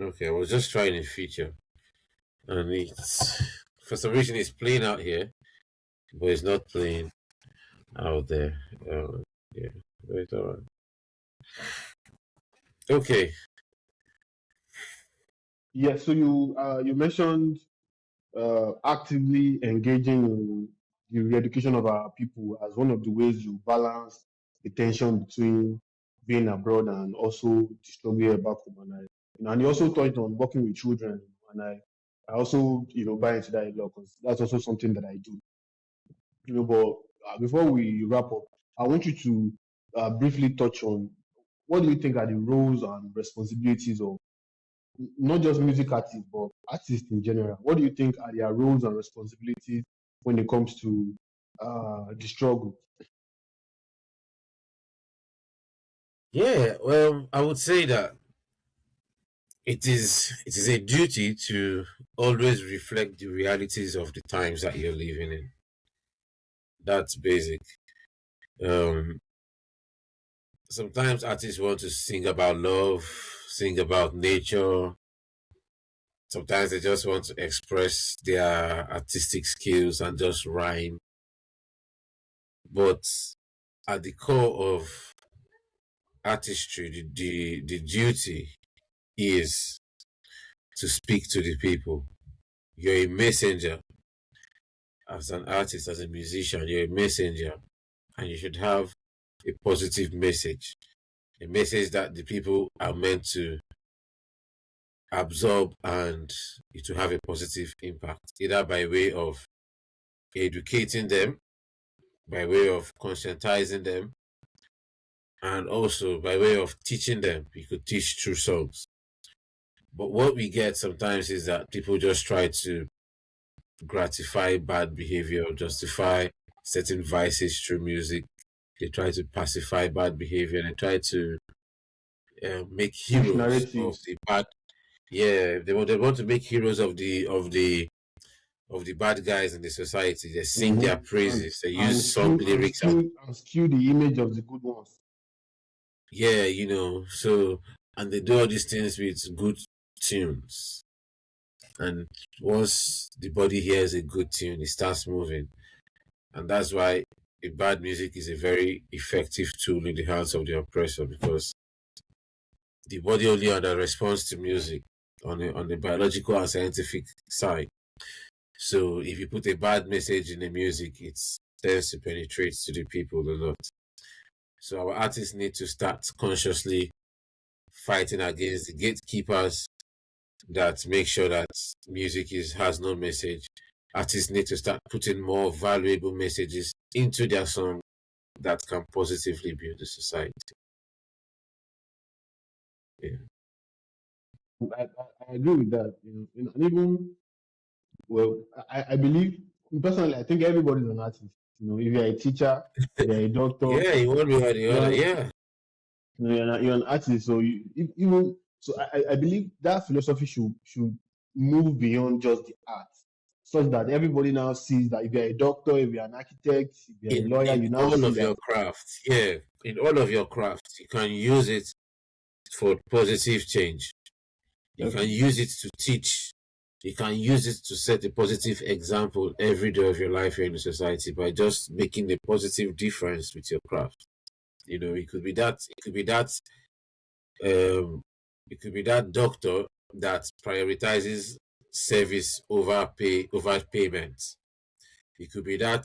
Okay, I was just trying a feature. And it's for some reason it's playing out here, but it's not playing out there. Yeah, but it's all right. Okay. Yeah. So you mentioned actively engaging in the re-education of our people as one of the ways you balance the tension between being abroad and also the struggle here back home. And you also touched on working with children, and I also buy into that a lot because that's also something that I do. But before we wrap up, I want you to briefly touch on what do you think are the roles and responsibilities of not just music artists, but artists in general. What do you think are their roles and responsibilities when it comes to the struggle? Yeah, well, I would say that it is a duty to always reflect the realities of the times that you're living in. That's basic. Um, Sometimes artists want to sing about love, sing about nature. Sometimes they just want to express their artistic skills and just rhyme. But at the core of artistry, the duty is to speak to the people. You're a messenger as an artist, as a musician, you're a messenger, and you should have a positive message, a message that the people are meant to absorb and to have a positive impact, either by way of educating them, by way of conscientizing them, and also by way of teaching them. You could teach through songs. But what we get sometimes is that people just try to gratify bad behavior, justify certain vices through music. They try to pacify bad behavior. They try to make Push heroes of narratives. the bad. Yeah, they want to make heroes of the bad guys in the society. They sing their And praises. They use song and lyrics and skew the image of the good ones. yeah, so and they do all these things with good tunes. And once the body hears a good tune, it starts moving. And that's why a bad music is a very effective tool in the hands of the oppressor because the body only under responds to music on the biological and scientific side. So if you put a bad message in the music, it tends to penetrate to the people a lot. So our artists need to start consciously fighting against the gatekeepers that make sure that music has no message. Artists need to start putting more valuable messages into their song that can positively build the society. Yeah. I agree with that. And even well, I believe personally, I think everybody's an artist. If you're a teacher, if you're a doctor, Yeah, in one way or the other. you're Yeah. you're an artist. So even so, I believe that philosophy should move beyond just the art, such that everybody now sees that if you're a doctor, if you're an architect, if you're a lawyer, In you now all see of that. your crafts, yeah, in all of your crafts, you can use it for positive change. You can use it to teach. You can use it to set a positive example every day of your life here in the society by just making a positive difference with your craft. It could be that. It could be that. It could be that doctor that prioritizes service over payments. It could be that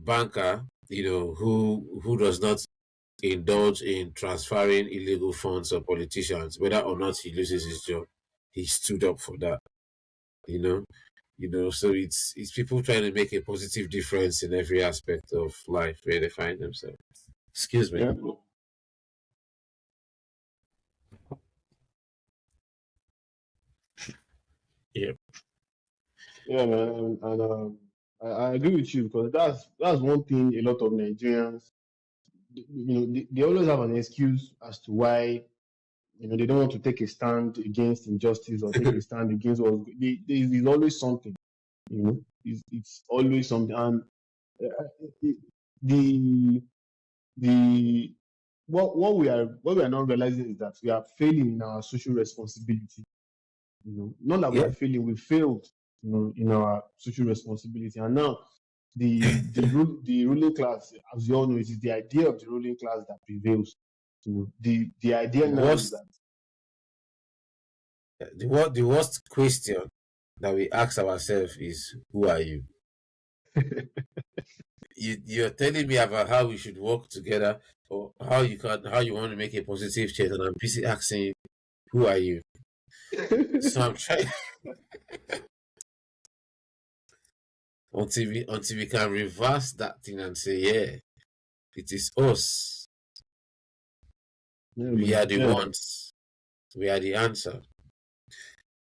banker, who does not indulge in transferring illegal funds or politicians, whether or not he loses his job. He stood up for that. you know so it's people trying to make a positive difference in every aspect of life where they find themselves. Excuse me. Yeah, Yeah. yeah, man, and I agree with you because that's one thing a lot of Nigerians, they always have an excuse as to why they don't want to take a stand against injustice or take a stand against what there's always something, it's always something, and the the what we are not realizing is that we are failing in our social responsibility. Not that we Yeah. are failing, we failed, in our social responsibility, and now the ruling class, as you all know, it is the idea of the ruling class that prevails. The idea the now is worst that the worst question that we ask ourselves is, who are you? You're telling me about how we should work together, or how you want to make a positive change, and I'm busy asking you, who are you? So I'm trying until we can reverse that thing and say, yeah, it is us. yeah, We man, are the yeah, ones. We are the answer.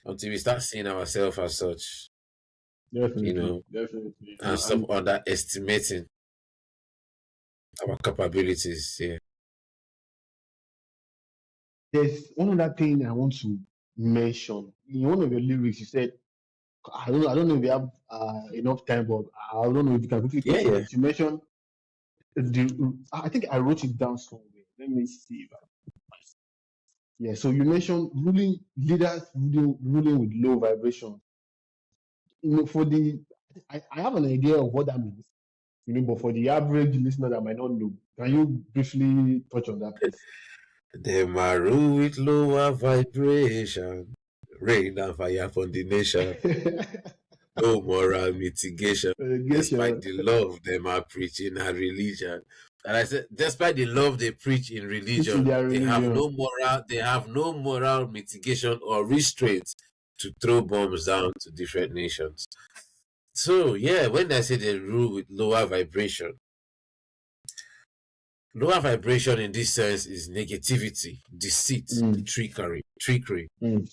Until we start seeing ourselves as such, definitely, and stop and underestimating our capabilities. Yeah. there's one other thing I want to mention. In one of your lyrics, you said, I don't know if you have enough time, but I don't know if you can quickly Yeah, touch on yeah. it. You mentioned I think I wrote it down somewhere. Let me see. Yeah, so you mentioned ruling leaders ruling with low vibration. For I have an idea of what that means, but for the average listener that might not know, can you briefly touch on that, please? Them are rule with lower vibration, rain and fire from the nation. No moral mitigation, despite Allegation. the love them are preaching a religion. And I said, despite the love they preach in It's in religion, their religion. they have no moral mitigation or restraint to throw bombs down to different nations. So yeah, when I say they rule with lower vibration in this sense is negativity, deceit, Mm, trickery. mm,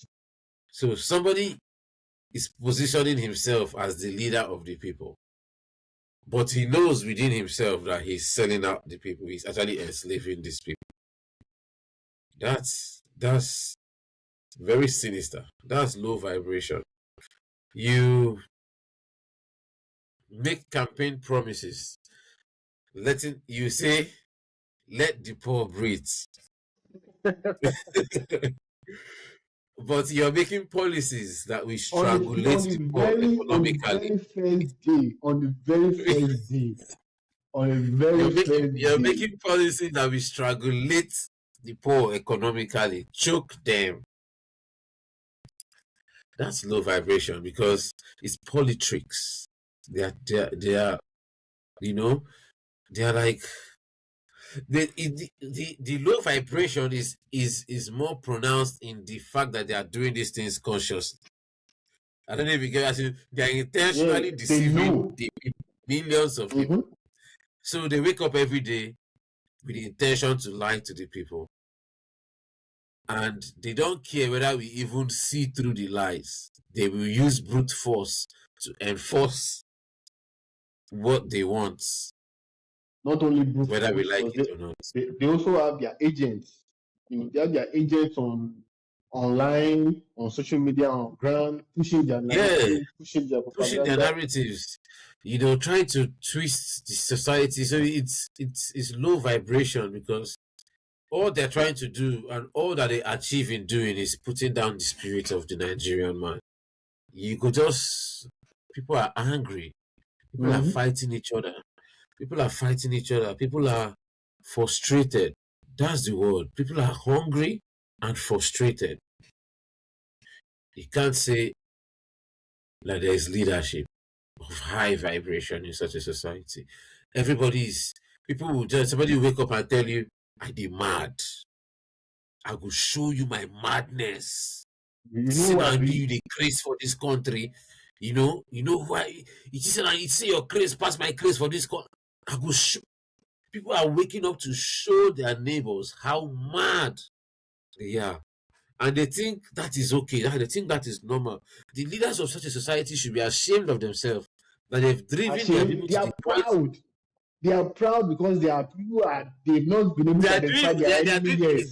So somebody is positioning himself as the leader of the people, but he knows within himself that he's selling out the people. He's actually enslaving these people. That's very sinister. That's low vibration. You make campaign promises, you say, let the poor breathe. But you're making policies that will strangulate the poor on the economically. very first day, on the very first You're day. making policies that will strangulate the poor economically, choke them. That's low vibration because it's politics. They are you know they are like the low vibration is more pronounced in the fact that they are doing these things consciously. I don't know if you get what I mean. They are Yeah, intentionally they deceiving know. the millions of Hmm. people. So they wake up every day with the intention to lie to the people. And they don't care whether we even see through the lies. They will use brute force to enforce what they want, Not only brute whether we force, like because it or not. they also have their agents. They have their agents online, on social media, on ground, pushing their Yeah, narrative, pushing their pushing their propaganda. narratives, trying to twist the society. So it's low vibration, because all they're trying to do and all that they achieve in doing is putting down the spirit of the Nigerian man. You could just, people are angry. People are fighting each other. People are fighting each other. People are frustrated. That's the word. People are hungry and frustrated. You can't say that there is leadership of high vibration in such a society. People will just, somebody will wake up and tell you, I be mad. I will show you my madness. You know See now, what? you the craze for this country. You know why? You say your craze past my craze for this country. I go show. People are waking up to show their neighbors how mad they are. And they think that is okay. They think that is normal. The leaders of such a society should be ashamed of themselves that they've driven their Actually, people they to are the point. proud. They are proud because they are people are they've not been able They to are identify doing, their they are enemy doing yet.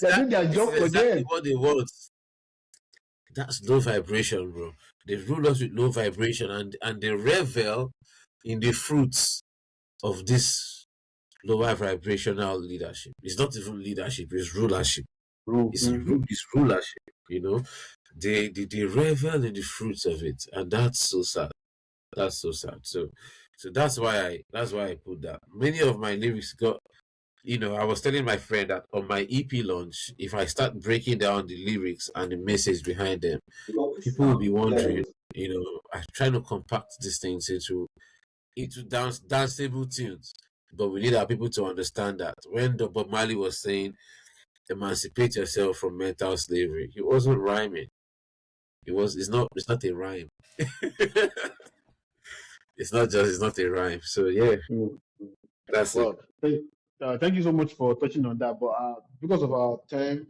They're doing their this job is for exactly them. what they want. That's low vibration, bro. They rule us with low vibration, and they revel in the fruits of this lower vibrational leadership. It's not even leadership, it's rulership. It's rulership, They revel in the fruits of it, and that's so sad. That's so sad. So that's why I put that. Many of my lyrics got, I was telling my friend that on my EP launch, if I start breaking down the lyrics and the message behind them, people will be wondering, I try to compact these things into danceable tunes. But we need our people to understand that when the Bob Marley was saying emancipate yourself from mental slavery, he wasn't rhyming. It's not a rhyme. It's not a rhyme. So yeah, Mm. that's it. Well, thank you so much for touching on that. But because of our time,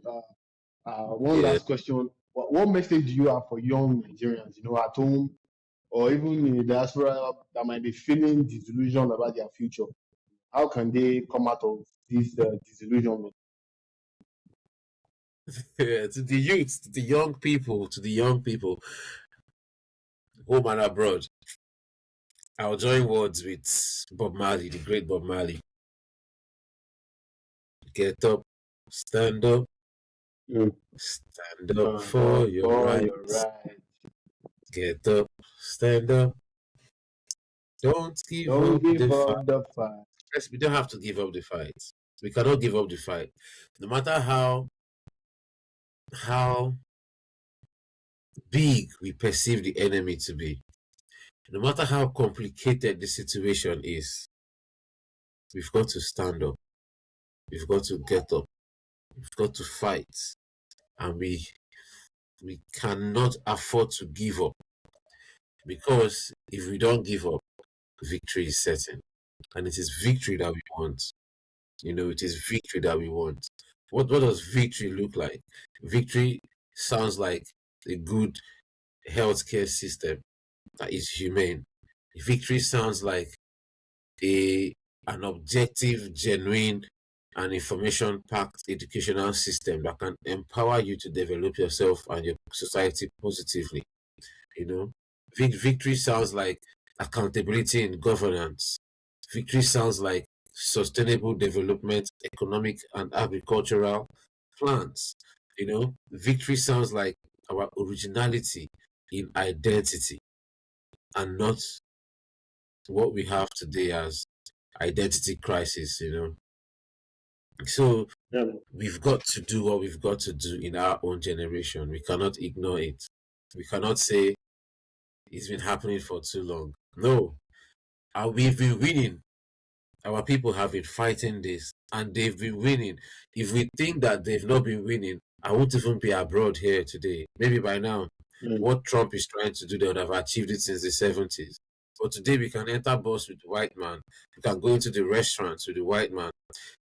one Yeah. last question: what message do you have for young Nigerians, at home or even in the diaspora that might be feeling disillusioned about their future? How can they come out of this disillusionment? To the youth, to the young people, home and abroad. I'll join words with Bob Marley, the great Bob Marley. Get up, stand up, Mm. stand up Stand for up your for your rights. right. Get up, stand up. Don't give Don't up give the fight. up the fight. Yes, we don't have to give up the fight. We cannot give up the fight. No matter how big we perceive the enemy to be, no matter how complicated the situation is, we've got to stand up. We've got to get up. We've got to fight. And we cannot afford to give up, because if we don't give up, victory is certain. And it is victory that we want. It is victory that we want. What does victory look like? Victory sounds like a good healthcare system that is humane. Victory sounds like an objective, genuine, and information-packed educational system that can empower you to develop yourself and your society positively. Victory sounds like accountability in governance. Victory sounds like sustainable development, economic and agricultural plans. Victory sounds like our originality in identity, and not what we have today as identity crisis. So Yeah. we've got to do what we've got to do in our own generation. We cannot ignore it. We cannot say it's been happening for too long. No, we've been winning. Our people have been fighting this, and they've been winning. If we think that they've not been winning, I won't even be abroad here today. Maybe by now, Mm. what Trump is trying to do, they would have achieved it since the 70s. But today we can enter bus with the white man. We can go into the restaurants with the white man.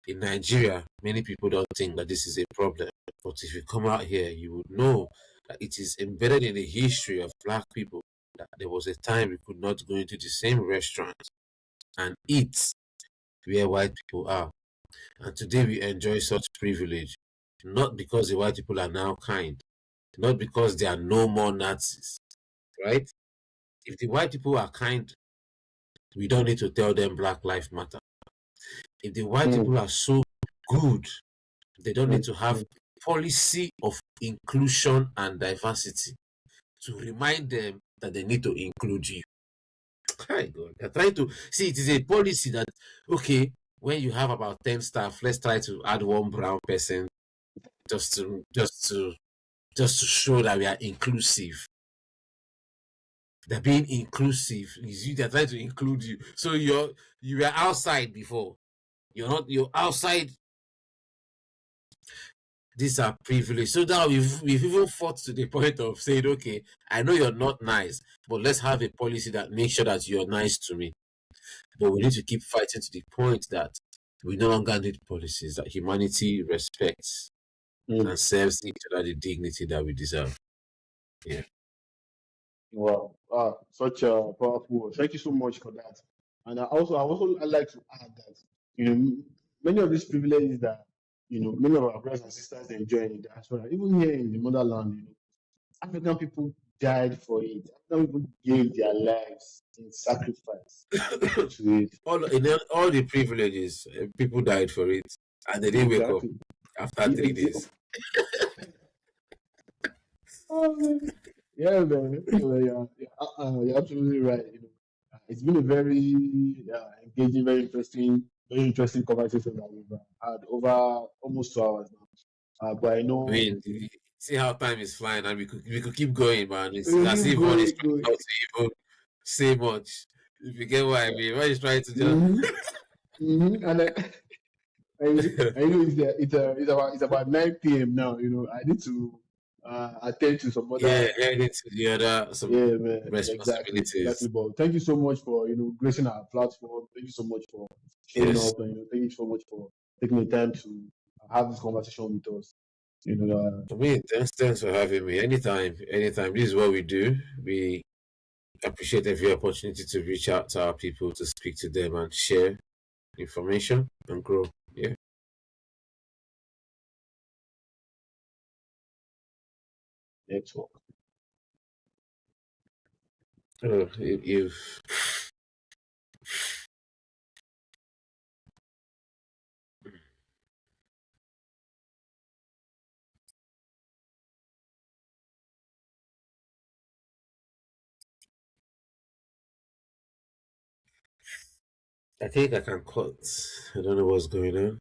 In Nigeria, many people don't think that this is a problem. But if you come out here, you would know that it is embedded in the history of black people that there was a time we could not go into the same restaurant and eat where white people are. And today we enjoy such privilege, not because the white people are now kind, not because there are no more Nazis, right? If the white people are kind, we don't need to tell them Black Lives Matter. If the white Mm, people are so good, they don't need mm, to have mm, policy of inclusion and diversity to remind them that they need to include you. My God, they're trying to see it is a policy that okay, when you have about 10 staff, let's try to add one brown person just to show that we are inclusive. They're being inclusive. They're trying to include you. So you were outside before. You're outside. These are privileged. So now we've even fought to the point of saying, okay, I know you're not nice, but let's have a policy that makes sure that you're nice to me. But we need to keep fighting to the point that we no longer need policies, that humanity respects mm. and serves each other the dignity that we deserve. Yeah. Wow. Such a powerful word. Thank you so much for that. And I like to add that, many of these privileges that, many of our brothers and sisters enjoy in the diaspora, even here in the motherland, African people died for it. African people gave their lives in sacrifice to it. all the privileges, people died for it, and they didn't wake up Exactly. after 3 days. Oh, man. Yeah, man. You're absolutely right. It's been a very engaging, very interesting conversation that we've had over almost 2 hours now. But I I know mean, see how time is flying, and we could keep going, man. It's we'll as keep if one is going, trying not to even say much. If you get what I mean, one is trying to just And it's about 9 p.m. now. I need to attend to some yeah, other. head into the other some Yeah, man. responsibilities. Exactly. But thank you so much for gracing our platform. Thank you so much for showing Yes, up, and thank you so much for taking the time to have this conversation with us. for me, thanks for having me. Anytime. This is what we do. We appreciate every opportunity to reach out to our people, to speak to them, and share information and grow. Yeah. network. Oh, if I think I can cut. I don't know what's going on.